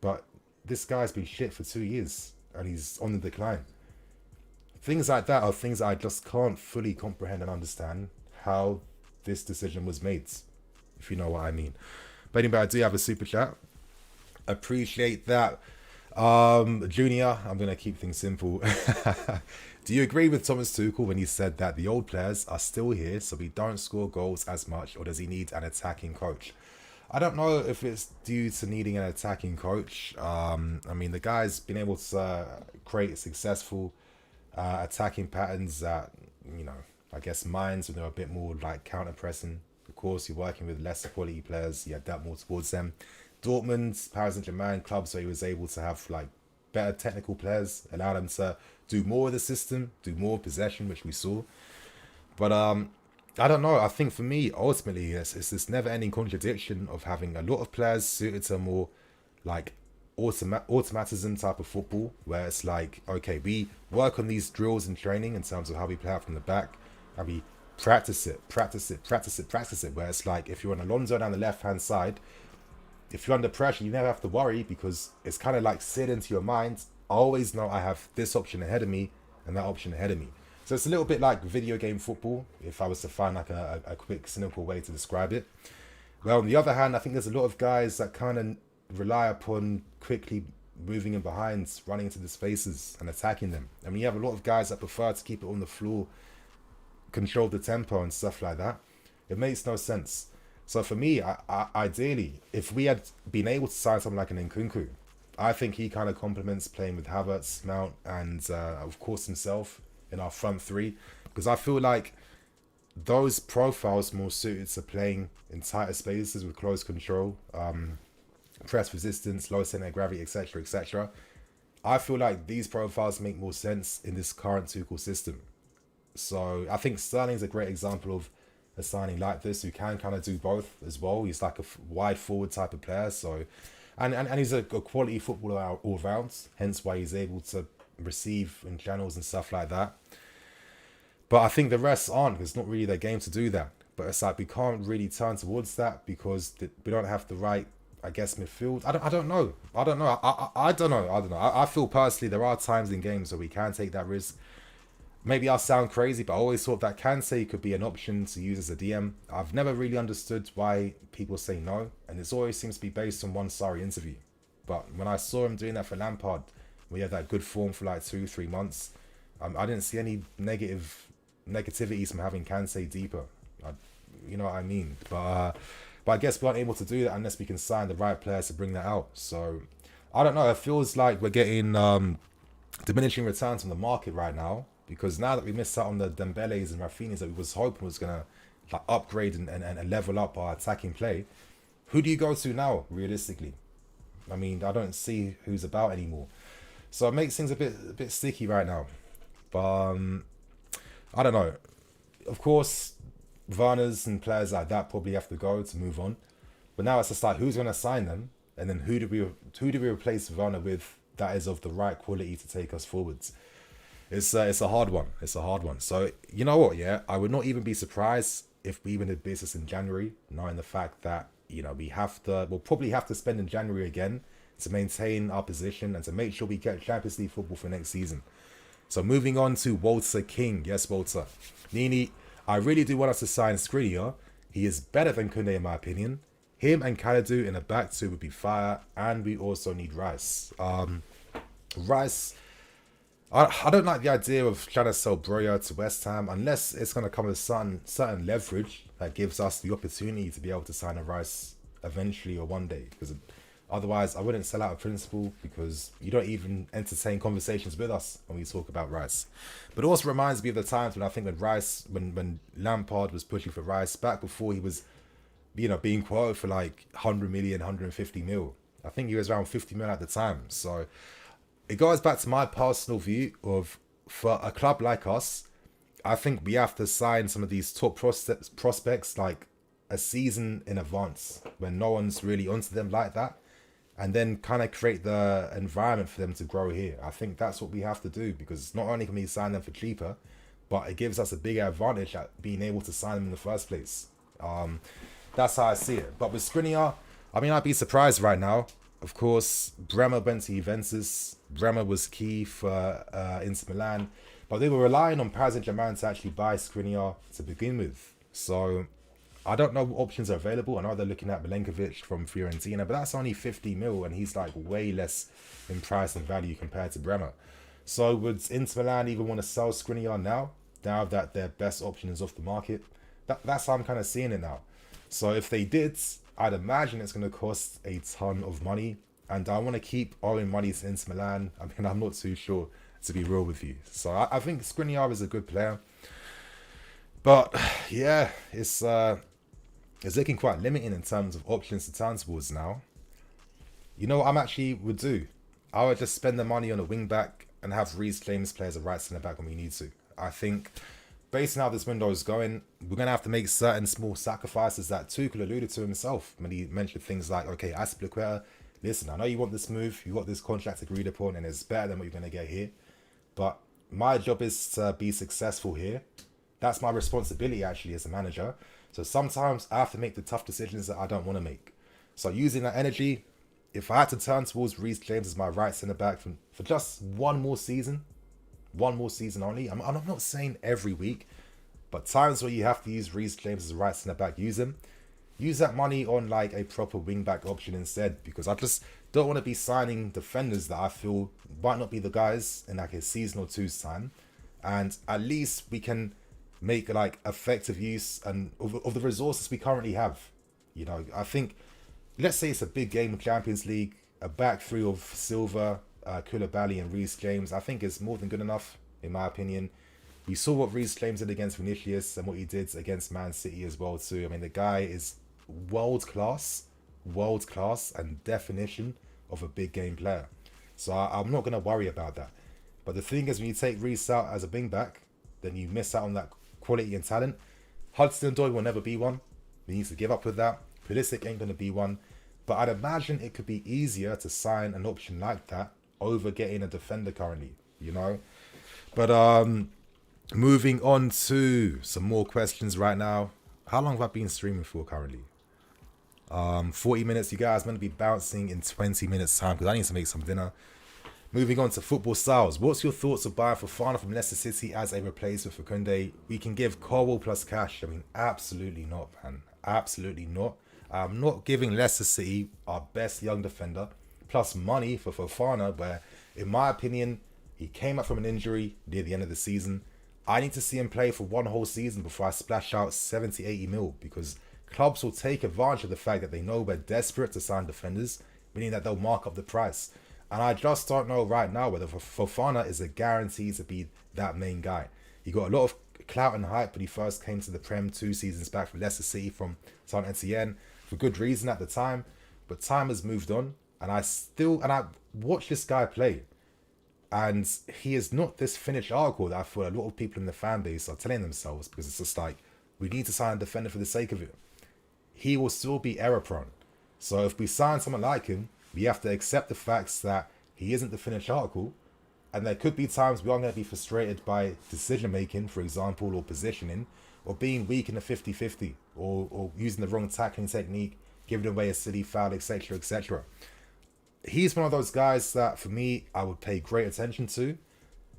But this guy's been shit for 2 years and he's on the decline. Things like that are things I just can't fully comprehend and understand how this decision was made, if you know what I mean. But anyway, I do have a super chat. Appreciate that. Junior, I'm going to keep things simple. Do you agree with Thomas Tuchel when he said that the old players are still here so we don't score goals as much, or does he need an attacking coach? I don't know if it's due to needing an attacking coach. I mean, the guy's been able to create successful attacking patterns that, you know, I guess Mainz, when they're a bit more like counter-pressing. Of course, you're working with lesser quality players, you adapt more towards them. Dortmund, Paris Saint-Germain, clubs where he was able to have like better technical players, allow them to do more of the system, do more possession, which we saw. But I don't know. I think for me, ultimately, it's this never-ending contradiction of having a lot of players suited to more like automatism type of football, where it's like, okay, we work on these drills and training in terms of how we play out from the back, and we practice it, where it's like, if you're on Alonso down the left-hand side, if you're under pressure, you never have to worry because it's kind of like sit into your mind. I always know I have this option ahead of me and that option ahead of me. So it's a little bit like video game football, if I was to find like a quick, cynical way to describe it. Well, on the other hand, I think there's a lot of guys that kind of rely upon quickly moving in behind, running into the spaces and attacking them. I mean, you have a lot of guys that prefer to keep it on the floor, control the tempo and stuff like that. It makes no sense. So for me, ideally, if we had been able to sign someone like an Nkunku, I think he kind of complements playing with Havertz, Mount, and of course himself in our front three, because I feel like those profiles more suited to playing in tighter spaces with close control, press resistance, low center of gravity, etc., etc. I feel like these profiles make more sense in this current Tuchel system. So I think Sterling's a great example of a signing like this who can kind of do both as well. He's like a wide forward type of player, so and he's a quality footballer all round, hence why he's able to receive in channels and stuff like that. But I think the rest aren't. It's not really their game to do that. But it's like we can't really turn towards that because we don't have the right, I guess, midfield. I don't know. I don't know. I feel personally there are times in games where we can take that risk. Maybe I'll sound crazy, but I always thought that Kante could be an option to use as a DM. I've never really understood why people say no, and it always seems to be based on one Sarri interview. But when I saw him doing that for Lampard, we had that good form for like 2-3 months, I didn't see any negativities from having Kante deeper. You know what I mean? But I guess we aren't able to do that unless we can sign the right players to bring that out. So I don't know. It feels like we're getting diminishing returns from the market right now, because now that we missed out on the Dembeles and Rafinhas that we was hoping was gonna like upgrade and level up our attacking play, who do you go to now realistically? I mean, I don't see who's about anymore. So it makes things a bit sticky right now. But I don't know. Of course, Werner's and players like that probably have to go to move on. But now it's just like, who's going to sign them, and then who do we replace Werner with that is of the right quality to take us forwards? It's a hard one. It's a hard one. So you know what? Yeah, I would not even be surprised if we even did business in January, knowing the fact that we'll probably have to spend in January again to maintain our position and to make sure we get Champions League football for next season. So moving on to Walter King. Yes, Walter. Nini, I really do want us to sign Skriniar. He is better than KnA in my opinion. Him and Kalidou in the back two would be fire, and we also need Rice. Rice, I don't like the idea of trying to sell Broja to West Ham unless it's going to come with certain leverage that gives us the opportunity to be able to sign a Rice eventually or one day. Because otherwise, I wouldn't sell out a principle, because you don't even entertain conversations with us when we talk about Rice. But it also reminds me of the times when I think when Lampard was pushing for Rice back before he was, being quoted for like 100 million, 150 mil. I think he was around 50 mil at the time. So it goes back to my personal view of, for a club like us, I think we have to sign some of these top prospects like a season in advance when no one's really onto them like that, and then kind of create the environment for them to grow here. I think that's what we have to do, because not only can we sign them for cheaper, but it gives us a bigger advantage at being able to sign them in the first place. That's how I see it. But with Skriniar, I mean, I'd be surprised right now. Of course, Bremer went to Juventus. Bremer was key for Inter Milan, but they were relying on Paris Saint-Germain to actually buy Skriniar to begin with. So I don't know what options are available. I know they're looking at Milenkovic from Fiorentina, but that's only 50 mil, and he's like way less in price and value compared to Bremer. So would Inter Milan even want to sell Skriniar now that their best option is off the market? That's how I'm kind of seeing it now. So if they did, I'd imagine it's going to cost a ton of money, and I want to keep owing money to Inter Milan. I mean, I'm not too sure, to be real with you. So I think Skriniar is a good player, but yeah, it's looking quite limiting in terms of options to turn towards now. You know what I'm actually would do? I would just spend the money on a wing back and have Reece James play as a right centre back when we need to. I think, based on how this window is going, we're going to have to make certain small sacrifices that Tuchel alluded to himself when he mentioned things like, okay, Azpilicueta, listen, I know you want this move, you got this contract agreed upon, and it's better than what you're going to get here, but my job is to be successful here. That's my responsibility actually as a manager. So sometimes I have to make the tough decisions that I don't want to make. So using that energy, if I had to turn towards Reece James as my right centre back for just one more season only. I'm not saying every week, but times where you have to use Reece James as a right centre back, use him. Use that money on like a proper wing back option instead, because I just don't want to be signing defenders that I feel might not be the guys in like a season or two's time. And at least we can make like effective use and of the resources we currently have. I think, let's say it's a big game of Champions League, a back three of Silva, Koulibaly and Reece James, I think is more than good enough, in my opinion. We saw what Reece James did against Vinicius and what he did against Man City as well too. I mean, the guy is world class and definition of a big game player. So I'm not going to worry about that. But the thing is, when you take Reece out as a wing back, then you miss out on that quality and talent. Hudson-Odoi will never be one. He needs to give up with that. Pulisic ain't going to be one. But I'd imagine it could be easier to sign an option like that over getting a defender currently, But moving on to some more questions right now. How long have I been streaming for currently? 40 minutes. You guys meant to be bouncing in 20 minutes time because I need to make some dinner. Moving on to football styles. What's your thoughts of buying Fofana from Leicester City as a replacement for KnA? We can give Colwell plus cash. I mean, absolutely not, man. Absolutely not. I'm not giving Leicester City our best young defender plus money for Fofana, where, in my opinion, he came up from an injury near the end of the season. I need to see him play for one whole season before I splash out 70, 80 mil, because clubs will take advantage of the fact that they know we're desperate to sign defenders, meaning that they'll mark up the price. And I just don't know right now whether Fofana is a guarantee to be that main guy. He got a lot of clout and hype when he first came to the Prem 2 seasons back from Leicester City from Saint Etienne, for good reason at the time. But time has moved on, and I watch this guy play, and he is not this finished article that I feel a lot of people in the fan base are telling themselves, because it's just like, we need to sign a defender for the sake of it. He will still be error prone. So if we sign someone like him, we have to accept the facts that he isn't the finished article, and there could be times we are going to be frustrated by decision making, for example, or positioning, or being weak in the 50-50, or using the wrong tackling technique, giving away a silly foul, etc., etc. He's one of those guys that, for me, I would pay great attention to.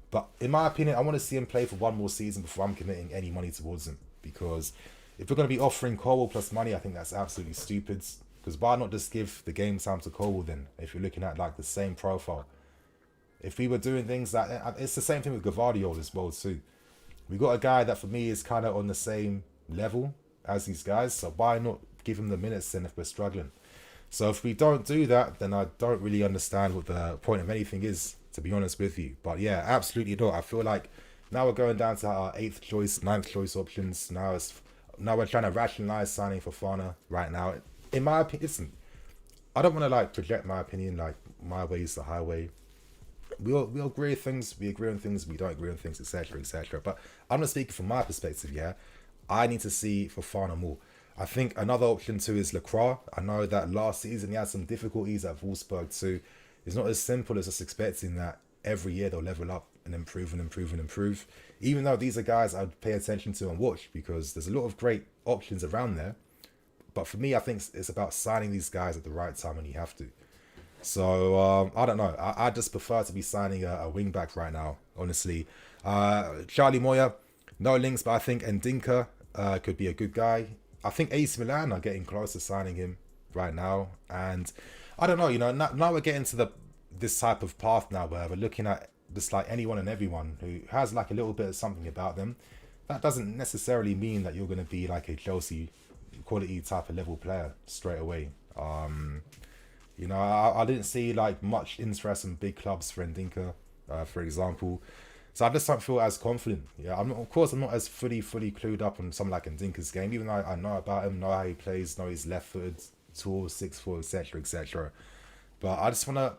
But in my opinion, I want to see him play for one more season before I'm committing any money towards him. Because if we're going to be offering Colwell plus money, I think that's absolutely stupid. Because why not just give the game time to Colwell then, if you're looking at like the same profile? If we were doing things like, it's the same thing with Gvardiol as well too. We got a guy that for me is kind of on the same level as these guys, so why not give him the minutes then if we're struggling? So if we don't do that, then I don't really understand what the point of anything is, to be honest with you. But yeah, absolutely not. I feel like now we're going down to our 8th choice, 9th choice options. Now we're trying to rationalize signing Fofana right now. In my opinion, listen, I don't want to like project my opinion like my way is the highway. We agree with things, we agree on things, we don't agree on things, etc., etc. But I'm not speaking from my perspective, yeah. I need to see Fofana more. I think another option too is Lacroix. I know that last season he had some difficulties at Wolfsburg too. It's not as simple as just expecting that every year they'll level up and improve and improve and improve. Even though these are guys I'd pay attention to and watch, because there's a lot of great options around there. But for me, I think it's about signing these guys at the right time when you have to. So, I don't know. I just prefer to be signing a wing back right now, honestly. Charlie Moya, no links, but I think Ndinka could be a good guy. I think AC Milan are getting close to signing him right now. And I don't know, now we're getting to this type of path now where we're looking at just like anyone and everyone who has like a little bit of something about them. That doesn't necessarily mean that you're going to be like a Chelsea quality type of level player straight away. I didn't see like much interest in big clubs for Ndinka, for example. So I just don't feel as confident. Yeah, I'm not as fully clued up on something like Ndinka's game, even though I know about him, know how he plays, know he's left-footed, tall, 6'4", etc., etc. But I just want to,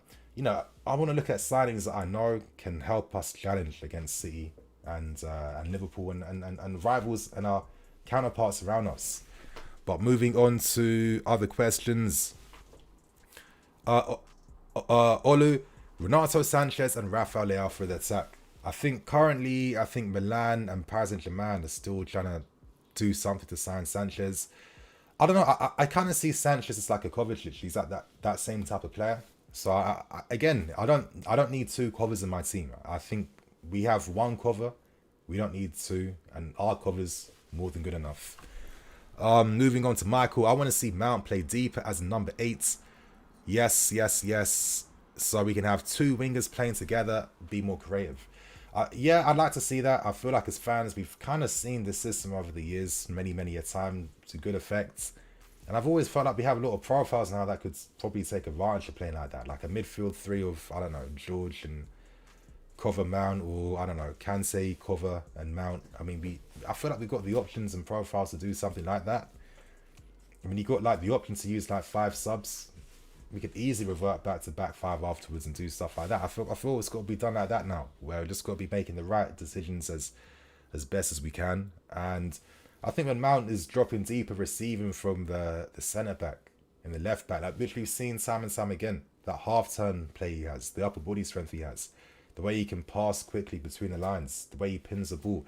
I want to look at signings that I know can help us challenge against City and Liverpool and rivals and our counterparts around us. But moving on to other questions. Olu, Renato Sanchez and Rafael Leao for the attack. I think Milan and Paris Saint-Germain are still trying to do something to sign Sanchez. I don't know. I kind of see Sanchez as like a Kovacic. He's like that same type of player. So I don't need two covers in my team. I think we have one cover. We don't need two, and our cover's more than good enough. Moving on to Michael. I want to see Mount play deeper as a number 8. Yes. So we can have two wingers playing together, be more creative. Yeah, I'd like to see that. I feel like as fans, we've kind of seen this system over the years, many a time, to good effect. And I've always felt like we have a lot of profiles now that could probably take advantage of playing like that. Like a midfield three of, I don't know, George and cover Mount, or I don't know, Kante, cover and Mount. I mean, I feel like we've got the options and profiles to do something like that. I mean, you got like the option to use like 5 subs. We could easily revert back to back 5 afterwards and do stuff like that. I feel it's got to be done like that now, where we just got to be making the right decisions as best as we can. And I think when Mount is dropping deeper, receiving from the centre back and the left back, like which we've seen time and time again, that half turn play he has, the upper body strength he has, the way he can pass quickly between the lines, the way he pins the ball,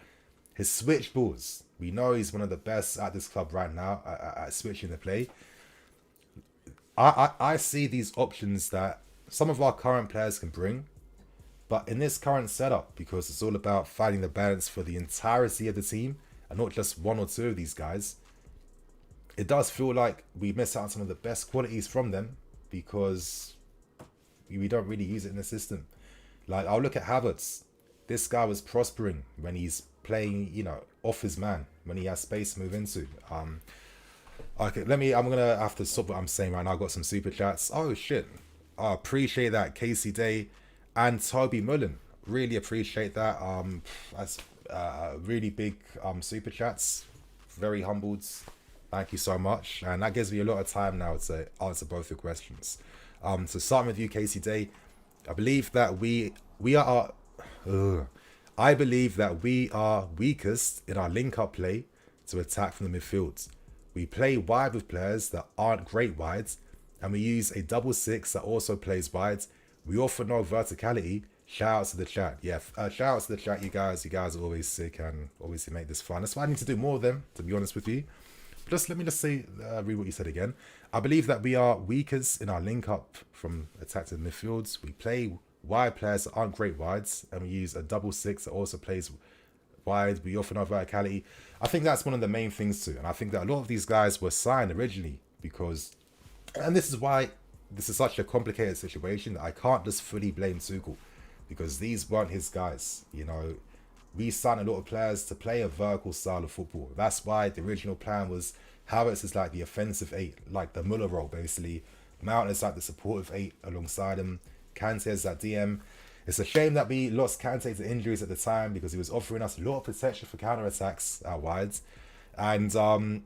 his switch balls. We know he's one of the best at this club right now at switching the play. I see these options that some of our current players can bring, but in this current setup, because it's all about finding the balance for the entirety of the team and not just one or two of these guys, it does feel like we miss out on some of the best qualities from them because we don't really use it in the system. Like, I'll look at Havertz. This guy was prospering when he's playing, you know, off his man when he has space to move into. Okay, I'm gonna have to stop what I'm saying right now. I got some super chats. Oh shit, I appreciate that, Casey Day and Toby Mullen. Really appreciate that. That's really big super chats. Very humbled. Thank you so much, and that gives me a lot of time now to answer both your questions. So starting with you, Casey Day, I believe that we are. I believe that we are weakest in our link-up play to attack from the midfield. We play wide with players that aren't great wides, and we use a double six that also plays wides. We offer no verticality. Shout out to the chat. Yeah, shout out to the chat, you guys. You guys are always sick and obviously make this fun. That's why I need to do more of them, to be honest with you. Let me say, read what you said again. I believe that we are weakest in our link-up from attack to the midfields. We play wide players that aren't great wides, and we use a double six that also plays wide. We offer no verticality. I think that's one of the main things too, and I think that a lot of these guys were signed originally because, and this is why this is such a complicated situation that I can't just fully blame Tuchel, because these weren't his guys. You know, we signed a lot of players to play a vertical style of football. That's why the original plan was Havertz is like the offensive eight, like the Muller role basically. Mount is like the supportive eight alongside him. Kante is that DM. It's a shame that we lost Kante to injuries at the time because he was offering us a lot of protection for counter-attacks out wide. And,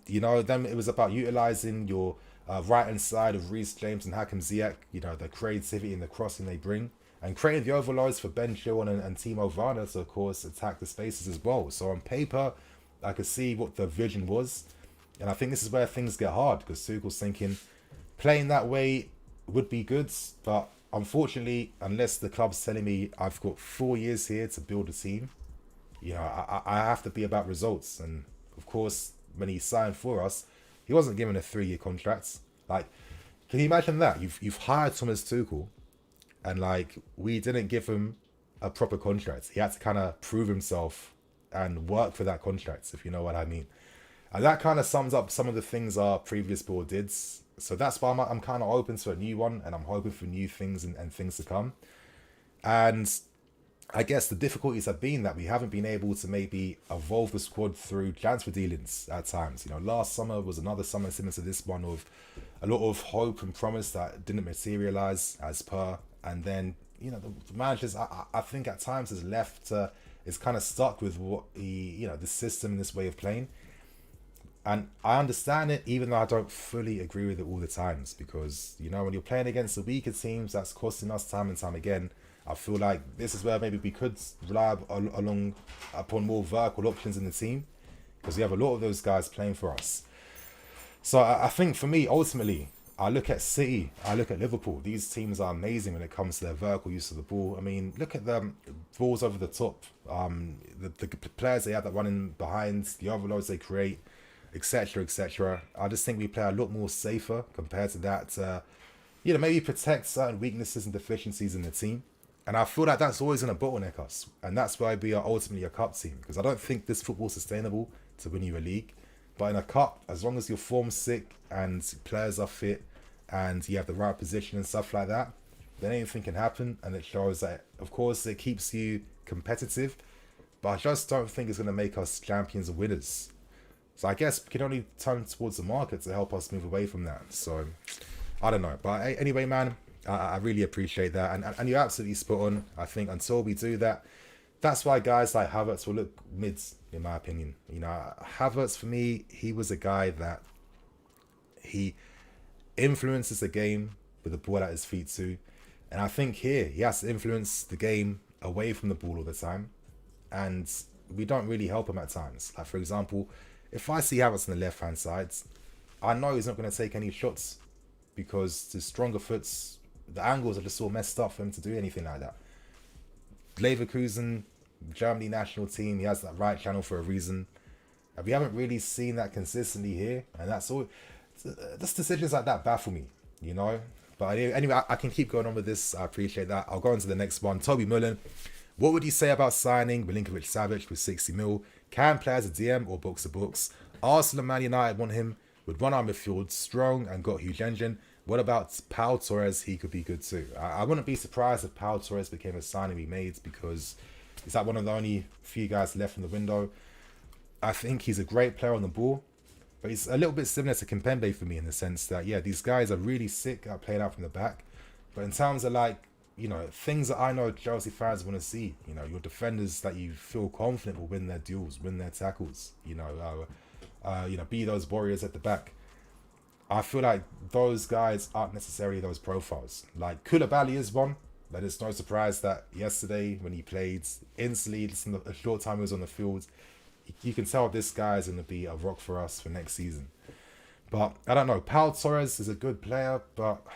you know, then it was about utilising your right-hand side of Reece James and Hakim Ziyech, you know, the creativity and the crossing they bring, and creating the overloads for Ben Chilwell and Timo Werner to, of course, attack the spaces as well. So on paper, I could see what the vision was. And I think this is where things get hard because Tuchel's thinking playing that way would be good, but unfortunately, unless the club's telling me I've got 4 years here to build a team, you know, I have to be about results. And of course, when he signed for us, he wasn't given a 3-year contract. Like, can you imagine that? You've hired Thomas Tuchel, and like we didn't give him a proper contract. He had to kind of prove himself and work for that contract, if you know what I mean. And that kind of sums up some of the things our previous board did. So that's why I'm kind of open to a new one, and I'm hoping for new things and things to come. And I guess the difficulties have been that we haven't been able to maybe evolve the squad through transfer dealings at times. You know, last summer was another summer similar to this one with a lot of hope and promise that didn't materialize as per. And then, you know, the managers, I think at times is left, is kind of stuck with what he, you know, the system and this way of playing. And I understand it, even though I don't fully agree with it all the times, because, you know, when you're playing against the weaker teams, that's costing us time and time again. I feel like this is where maybe we could rely upon more vertical options in the team, because we have a lot of those guys playing for us. So I think for me, ultimately, I look at City, I look at Liverpool. These teams are amazing when it comes to their vertical use of the ball. I mean, look at them, balls over the top, the players they have that running behind, the overloads they create, etc, etc. I just think we play a lot more safer compared to that. You know, maybe protect certain weaknesses and deficiencies in the team. And I feel like that's always going to bottleneck us. And that's why we are ultimately a cup team. Because I don't think this football is sustainable to win you a league. But in a cup, as long as your form's sick and players are fit and you have the right position and stuff like that, then anything can happen. And it shows that, of course, it keeps you competitive. But I just don't think it's going to make us champions and winners. So I guess we can only turn towards the market to help us move away from that. So I don't know. But anyway, man, I really appreciate that. And you're absolutely spot on. I think until we do that, that's why guys like Havertz will look mids, in my opinion. You know, Havertz, for me, he was a guy that he influences the game with the ball at his feet too. And I think here, he has to influence the game away from the ball all the time. And we don't really help him at times. Like, for example, if I see Havertz on the left-hand side, I know he's not going to take any shots because the stronger foots, the angles are just all messed up for him to do anything like that. Leverkusen, Germany national team, he has that right channel for a reason. And we haven't really seen that consistently here. And that's all. Just decisions like that baffle me, you know. But anyway, I can keep going on with this. I appreciate that. I'll go on to the next one. Toby Mullen. What would you say about signing Milinkovic-Savic with 60 mil? Can play as a DM or box to books? Arsenal and Man United want him with one arm midfield, strong and got huge engine. What about Pau Torres? He could be good too. I wouldn't be surprised if Pau Torres became a signing we made because, He's like one of the only few guys left in the window. I think he's a great player on the ball, but he's a little bit similar to Kimpembe for me in the sense that, yeah, these guys are really sick at playing out from the back. But in terms of like, things that I know Chelsea fans want to see, your defenders that you feel confident will win their duels, win their tackles, be those warriors at the back. I feel like those guys aren't necessarily those profiles. Like Koulibaly is one, but it's no surprise that yesterday when he played, instantly, just in a short time he was on the field, you can tell this guy is going to be a rock for us for next season. But I don't know. Pau Torres is a good player, but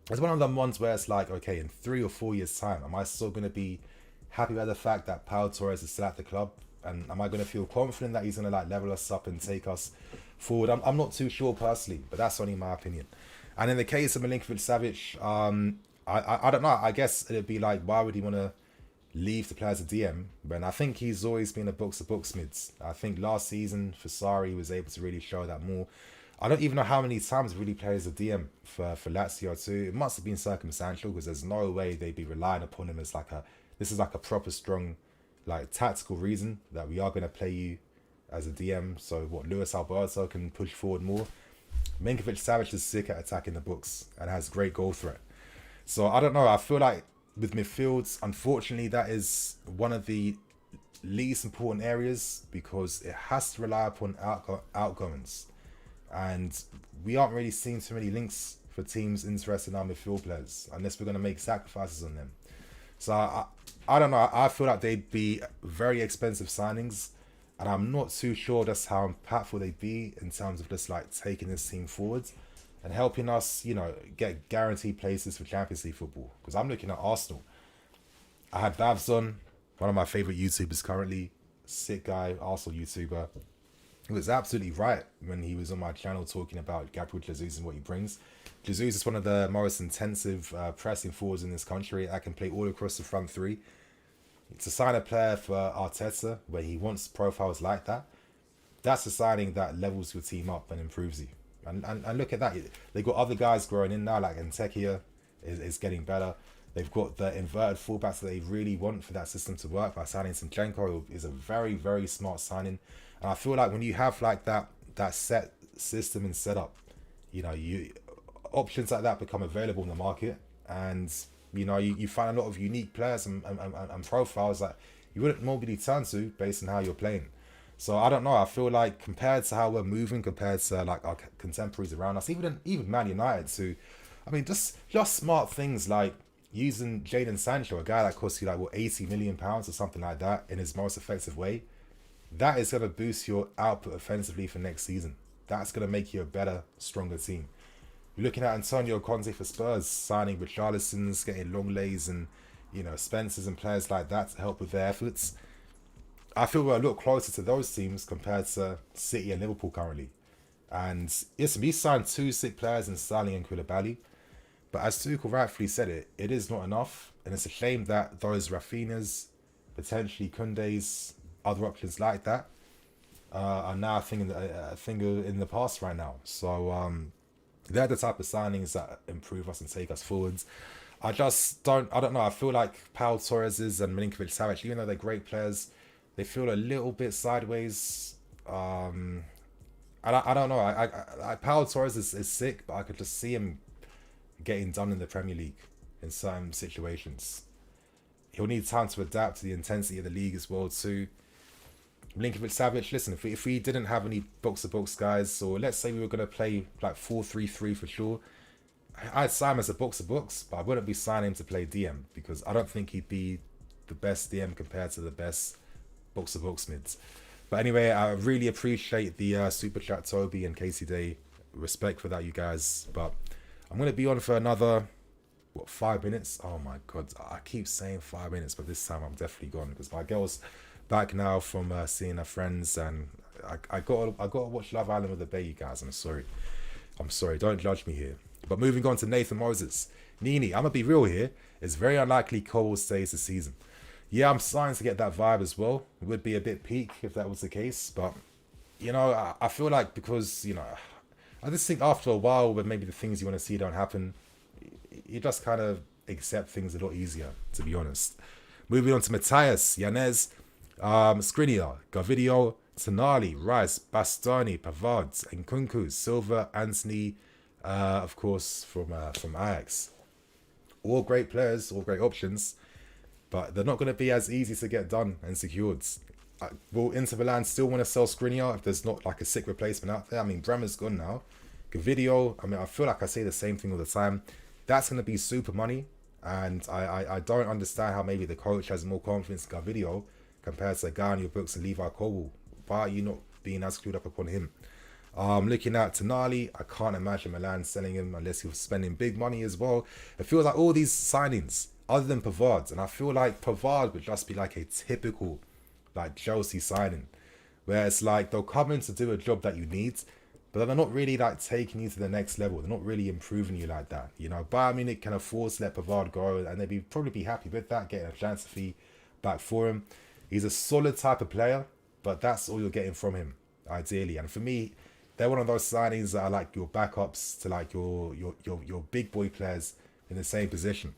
it's one of them ones where it's like, okay, in 3 or 4 years' time, am I still going to be happy with the fact that Pau Torres is still at the club? And am I going to feel confident that he's going to like level us up and take us forward? I'm not too sure personally, but that's only my opinion. And in the case of Milinkovic-Savic, I don't know. I guess it'd be like, why would he want to leave to play as a DM when I think he's always been a books mids. I think last season for Sarri was able to really show that more. I don't even know how many times he really played as a DM for Lazio too. It must have been circumstantial because there's no way they'd be relying upon him as this is like a proper strong like tactical reason that we are going to play you as a DM. So what, Luis Alberto can push forward more. Milinkovic-Savic is sick at attacking the books and has great goal threat. So I don't know. I feel like with midfields, unfortunately, that is one of the least important areas because it has to rely upon outgoings. And we aren't really seeing too many links for teams interested in our midfield players unless we're going to make sacrifices on them. So I don't know. I feel like they'd be very expensive signings. And I'm not too sure just how impactful they'd be in terms of just like taking this team forward and helping us, get guaranteed places for Champions League football. Because I'm looking at Arsenal. I had Babs on, one of my favourite YouTubers currently, sick guy, Arsenal YouTuber. He was absolutely right when he was on my channel talking about Gabriel Jesus and what he brings. Jesus is one of the most intensive pressing forwards in this country. I can play all across the front three. To sign a player for Arteta, where he wants profiles like that, that's a signing that levels your team up and improves you. And look at that. They've got other guys growing in now, like Entekia is getting better. They've got the inverted fullbacks that they really want for that system to work by signing Zinchenko is a very, very smart signing. And I feel like when you have like that set system and setup, options like that become available in the market. And, you find a lot of unique players and profiles that you wouldn't normally turn to based on how you're playing. So I don't know. I feel like compared to how we're moving, compared to like our contemporaries around us, even Man United too. I mean, just smart things like using Jadon Sancho, a guy that costs you like what £80 million or something like that, in his most effective way. That is going to boost your output offensively for next season. That's going to make you a better, stronger team. You're looking at Antonio Conte for Spurs, signing Richarlison's, getting Longleys and Spencers and players like that to help with their efforts. I feel we're a lot closer to those teams compared to City and Liverpool currently. And yes, we signed 2 sick players in Sterling and Koulibaly. But as Tuchel rightfully said it is not enough. And it's a shame that those Rafinhas, potentially Koundés, other options like that, are now a thing in the past right now. So they're the type of signings that improve us and take us forwards. I don't know. I feel like Pau Torres and Milinkovic-Savic, even though they're great players, they feel a little bit sideways. I don't know. I Pau Torres is sick, but I could just see him getting done in the Premier League in certain situations. He'll need time to adapt to the intensity of the league as well too. Milinkovic-Savic, listen, if we didn't have any box-to-box guys, or let's say we were going to play like 4-3-3 for sure, I'd sign him as a box-to-box, but I wouldn't be signing him to play DM because I don't think he'd be the best DM compared to the best box-to-box mids. But anyway, I really appreciate the super chat, Toby and Casey Day. Respect for that, you guys. But I'm going to be on for another, 5 minutes? Oh my God, I keep saying 5 minutes, but this time I'm definitely gone because my girl's back now from seeing her friends, and I got to watch Love Island with the Bay, you guys. I'm sorry, don't judge me here. But moving on to Nathan Moses. Nini, I'm going to be real here. It's very unlikely Cole stays this season. Yeah, I'm starting to get that vibe as well. It would be a bit peak if that was the case. But, I feel like because, I just think after a while when maybe the things you want to see don't happen, you just kind of accept things a lot easier, to be honest. Moving on to Matthias, Yanez, Skriniar, Gavidio, Tonali, Rice, Bastoni, Pavard, Nkunku, Silva, Anthony, of course, from Ajax. All great players, all great options, but they're not going to be as easy to get done and secured. Will Inter Milan still want to sell Skriniar if there's not like a sick replacement out there? I mean, Bremer's gone now. Gavidio, I mean, I feel like I say the same thing all the time. That's going to be super money, and I don't understand how maybe the coach has more confidence in Gavidio compared to a guy on your books and Levi Colwill. Why are you not being as screwed up upon him? Looking at Tonali, I can't imagine Milan selling him unless you're spending big money as well. It feels like all these signings, other than Pavard, and I feel like Pavard would just be like a typical like Chelsea signing, where it's like they'll come in to do a job that you need, but they're not really like taking you to the next level. They're not really improving you like that. You know, Bayern Munich can afford to let Pavard go, and they'd probably be happy with that, getting a transfer fee back for him. He's a solid type of player, but that's all you're getting from him, ideally. And for me, they're one of those signings that are like your backups to like your big boy players in the same position.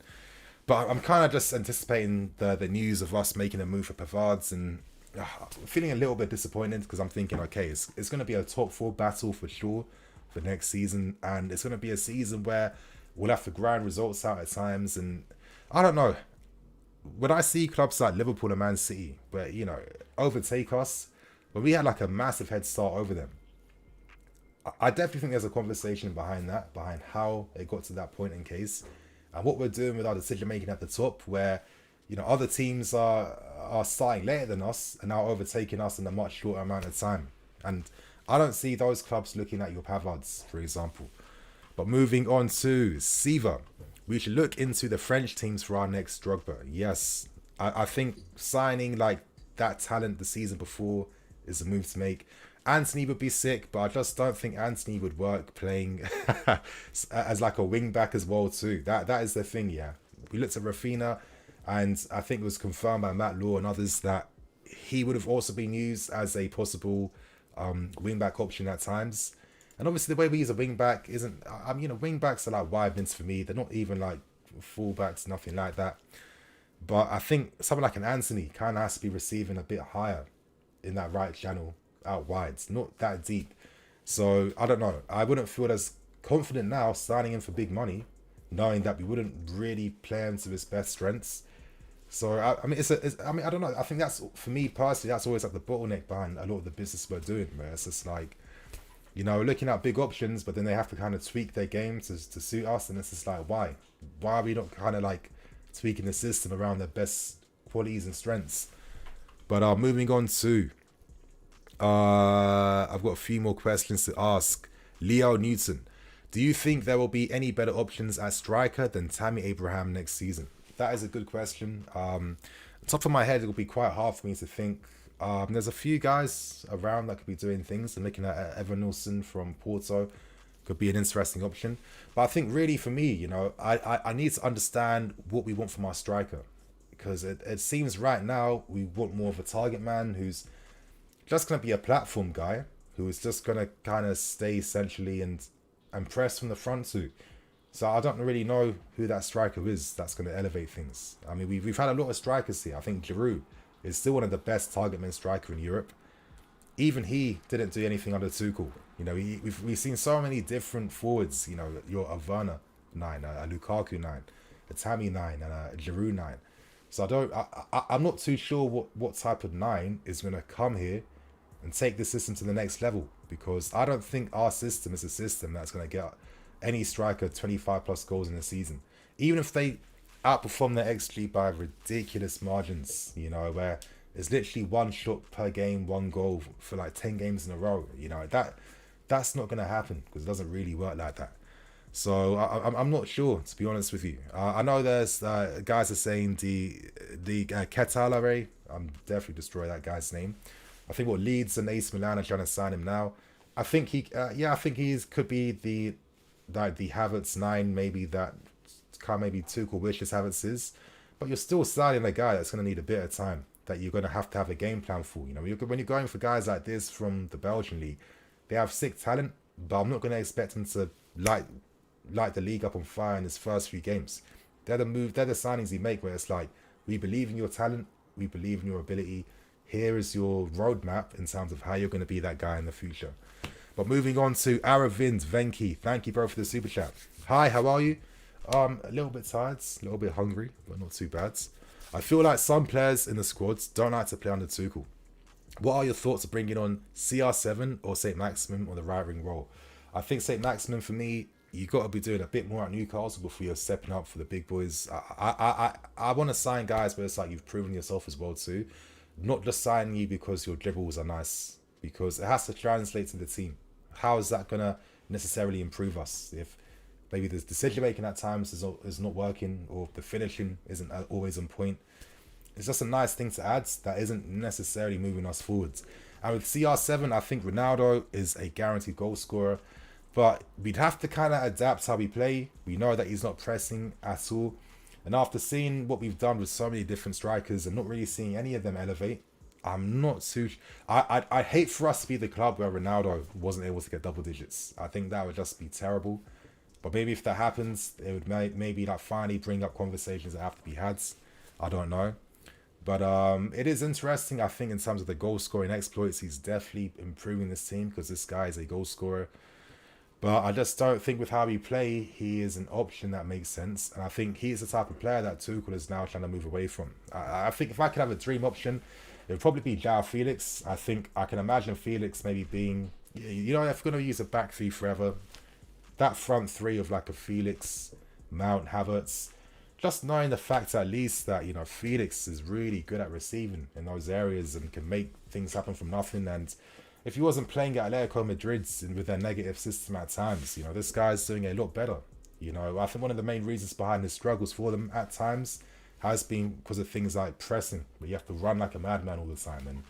But I'm kind of just anticipating the news of us making a move for Pavard, and feeling a little bit disappointed because I'm thinking, okay, it's going to be a top 4 battle for sure for next season, and it's going to be a season where we'll have to grind results out at times. And I don't know, when I see clubs like Liverpool and Man City, where, you know, overtake us, when we had like a massive head start over them, I definitely think there's a conversation behind that, behind how it got to that point in case, and what we're doing with our decision making at the top, where, you know, other teams are starting later than us and now overtaking us in a much shorter amount of time. And I don't see those clubs looking at your Pavards, for example. But moving on to Siva, we should look into the French teams for our next Drogba. Yes, I think signing like that talent the season before is a move to make. Anthony would be sick, but I just don't think Anthony would work playing as like a wing back as well too. That is the thing, yeah. We looked at Rafinha, and I think it was confirmed by Matt Law and others that he would have also been used as a possible wing back option at times. And obviously the way we use a wing back isn't, I mean, you know, wing backs are like wide mints for me. They're not even like full backs, nothing like that. But I think someone like an Anthony kind of has to be receiving a bit higher in that right channel out wide, not that deep. So I don't know, I wouldn't feel as confident now signing him for big money, knowing that we wouldn't really play him to his best strengths. So I mean, I don't know, I think that's, for me personally, that's always like the bottleneck behind a lot of the business we're doing, where it's just like, you know, looking at big options, but then they have to kind of tweak their game to suit us, and it's just like, why are we not kind of like tweaking the system around their best qualities and strengths? But moving on to I've got a few more questions to ask. Leo Newton, do you think there will be any better options at striker than Tammy Abraham next season? That is a good question. Top of my head, it will be quite hard for me to think. There's a few guys around that could be doing things. I'm looking at Evan Nilsson from Porto, could be an interesting option. But I think really for me, you know, I need to understand what we want from our striker, because it seems right now we want more of a target man who's just going to be a platform guy, who is just going to kind of stay essentially and press from the front too. So I don't really know who that striker is that's going to elevate things. I mean, we've had a lot of strikers here. I think Giroud is still one of the best target man striker in Europe. Even he didn't do anything under Tuchel. You know, we've seen so many different forwards. You know, your Werner 9, a Lukaku 9, a Tammy 9, and a Giroud 9. So I'm not too sure what type of 9 is going to come here and take the system to the next level, because I don't think our system is a system that's going to get any striker 25 plus goals in a season, even if they outperform their XG by ridiculous margins, you know, where it's literally one shot per game, one goal for like 10 games in a row. You know, that's not going to happen, because it doesn't really work like that. So I'm not sure, to be honest with you. I know there's guys are saying the Ketalare. I'm definitely destroy that guy's name. I think what Leeds and AC Milan are trying to sign him now. I think he could be the Havertz 9, maybe that kind of maybe Tuchel wishes Havertz is, but you're still signing a guy that's going to need a bit of time, that you're going to have a game plan for. You know, when you're going for guys like this from the Belgian league, they have sick talent, but I'm not going to expect them to light the league up on fire in his first few games. They're the signings you make where it's like, We believe in your talent. We believe in your ability. Here is your roadmap in terms of how you're going to be that guy in the future. But moving on to Aravind Venki. Thank you, bro, for the super chat. Hi, how are you? A little bit tired, a little bit hungry, but not too bad. I feel like some players in the squads don't like to play under Tuchel. What are your thoughts of bringing on CR7 or St. Maximin on the right wing role? I think St. Maximin, for me, you got to be doing a bit more at Newcastle before you're stepping up for the big boys. I want to sign guys where it's like you've proven yourself as well too. Not just signing you because your dribbles are nice, because it has to translate to the team. How is that going to necessarily improve us if maybe the decision making at times is not working, or the finishing isn't always on point? It's just a nice thing to add that isn't necessarily moving us forwards. And with CR7, I think Ronaldo is a guaranteed goal scorer, but we'd have to kind of adapt how we play. We know that he's not pressing at all. And after seeing what we've done with so many different strikers and not really seeing any of them elevate, I'm not too... I hate for us to be the club where Ronaldo wasn't able to get double digits. I think that would just be terrible. But maybe if that happens, it would maybe like finally bring up conversations that have to be had. I don't know. But it is interesting, I think, in terms of the goal scoring exploits. He's definitely improving this team because this guy is a goal scorer. But I just don't think with how we play, he is an option that makes sense. And I think he's the type of player that Tuchel is now trying to move away from. I think if I could have a dream option, it would probably be João Felix. I think I can imagine Felix maybe being, you know, if we're going to use a back three forever, that front three of like a Felix, Mount, Havertz, just knowing the fact at least that, you know, Felix is really good at receiving in those areas and can make things happen from nothing. And if he wasn't playing at Atletico Madrid with their negative system at times, you know, this guy's doing a lot better. You know, I think one of the main reasons behind his struggles for them at times has been because of things like pressing, where you have to run like a madman all the time. And,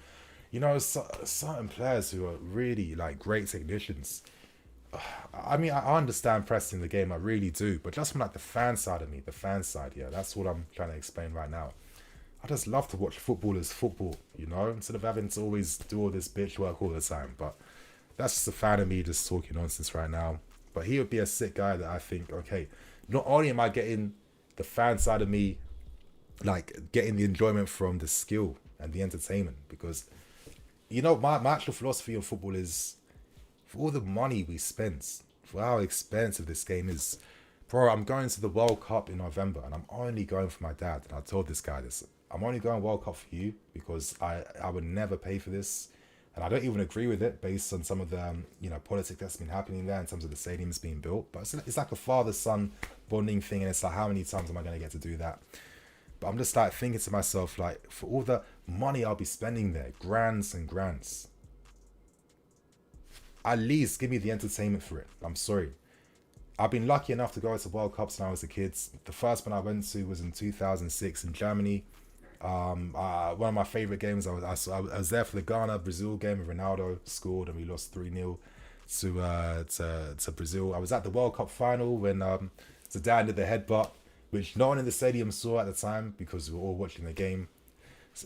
you know, certain players who are really like great technicians, I mean, I understand pressing the game, I really do, but just from like the fan side of me, yeah, that's what I'm trying to explain right now. I just love to watch footballers football, you know, instead of having to always do all this bitch work all the time. But that's just a fan of me just talking nonsense right now. But he would be a sick guy that I think, okay, not only am I getting the fan side of me, like getting the enjoyment from the skill and the entertainment, because, you know, my actual philosophy of football is, for all the money we spend, for how expensive this game is, bro, I'm going to the World Cup in November and I'm only going for my dad. And I told this guy this. I'm only going World Cup for you because I would never pay for this. And I don't even agree with it based on some of the, you know, politics that's been happening there in terms of the stadiums being built. But it's like a father-son bonding thing. And it's like, how many times am I going to get to do that? But I'm just like thinking to myself, like, for all the money I'll be spending there, grands and grands, at least give me the entertainment for it. I'm sorry. I've been lucky enough to go to World Cups when I was a kid. The first one I went to was in 2006 in Germany. One of my favourite games, I was there for the Ghana-Brazil game where Ronaldo scored and we lost 3-0 to Brazil. I was at the World Cup final when Zidane did the headbutt, which no one in the stadium saw at the time because we were all watching the game.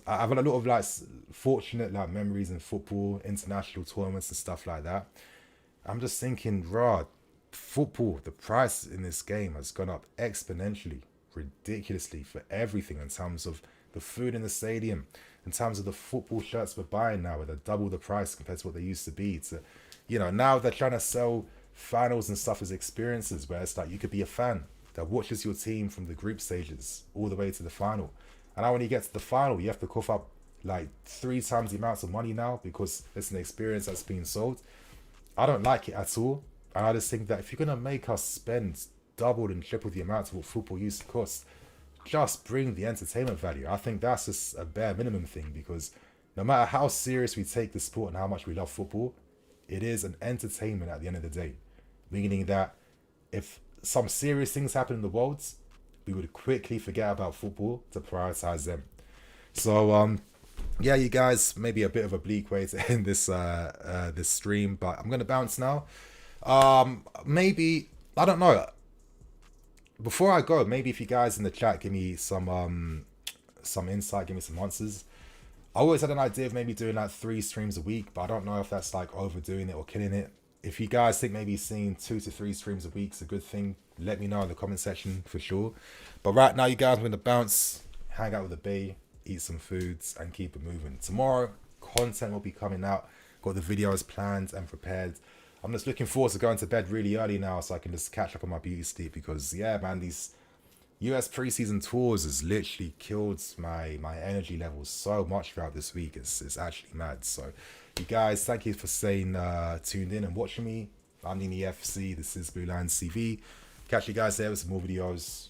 I've had a lot of like fortunate like memories in football, international tournaments and stuff like that. I'm just thinking, football, the price in this game has gone up exponentially, ridiculously for everything in terms of the food in the stadium, in terms of the football shirts we're buying now, where they're double the price compared to what they used to be. To, you know, now they're trying to sell finals and stuff as experiences where it's like you could be a fan that watches your team from the group stages all the way to the final. And now when you get to the final, you have to cough up like 3 times the amounts of money now because it's an experience that's being sold. I don't like it at all. And I just think that if you're going to make us spend double and triple the amount of what football used to cost, just bring the entertainment value. I think that's just a bare minimum thing, because no matter how serious we take the sport and how much we love football, it is an entertainment at the end of the day. Meaning that if some serious things happen in the world, we would quickly forget about football to prioritize them. So, yeah, you guys, maybe a bit of a bleak way to end this this stream, but I'm gonna bounce now. Maybe, I don't know. Before I go, maybe if you guys in the chat give me some insight, give me some answers. I always had an idea of maybe doing like 3 streams a week, but I don't know if that's like overdoing it or killing it. If you guys think maybe seeing 2 to 3 streams a week is a good thing, let me know in the comment section for sure. But right now, you guys, I'm going to bounce. hang out with the bay, eat some foods, and keep it moving. Tomorrow, content will be coming out. Got the videos planned and prepared. I'm just looking forward to going to bed really early now so I can just catch up on my beauty sleep because, yeah, man, these US preseason tours has literally killed my energy levels so much throughout this week. It's actually mad. So, you guys, thank you for staying tuned in and watching me. I'm Nini FC. This is Blue Line TV. Catch you guys there with some more videos.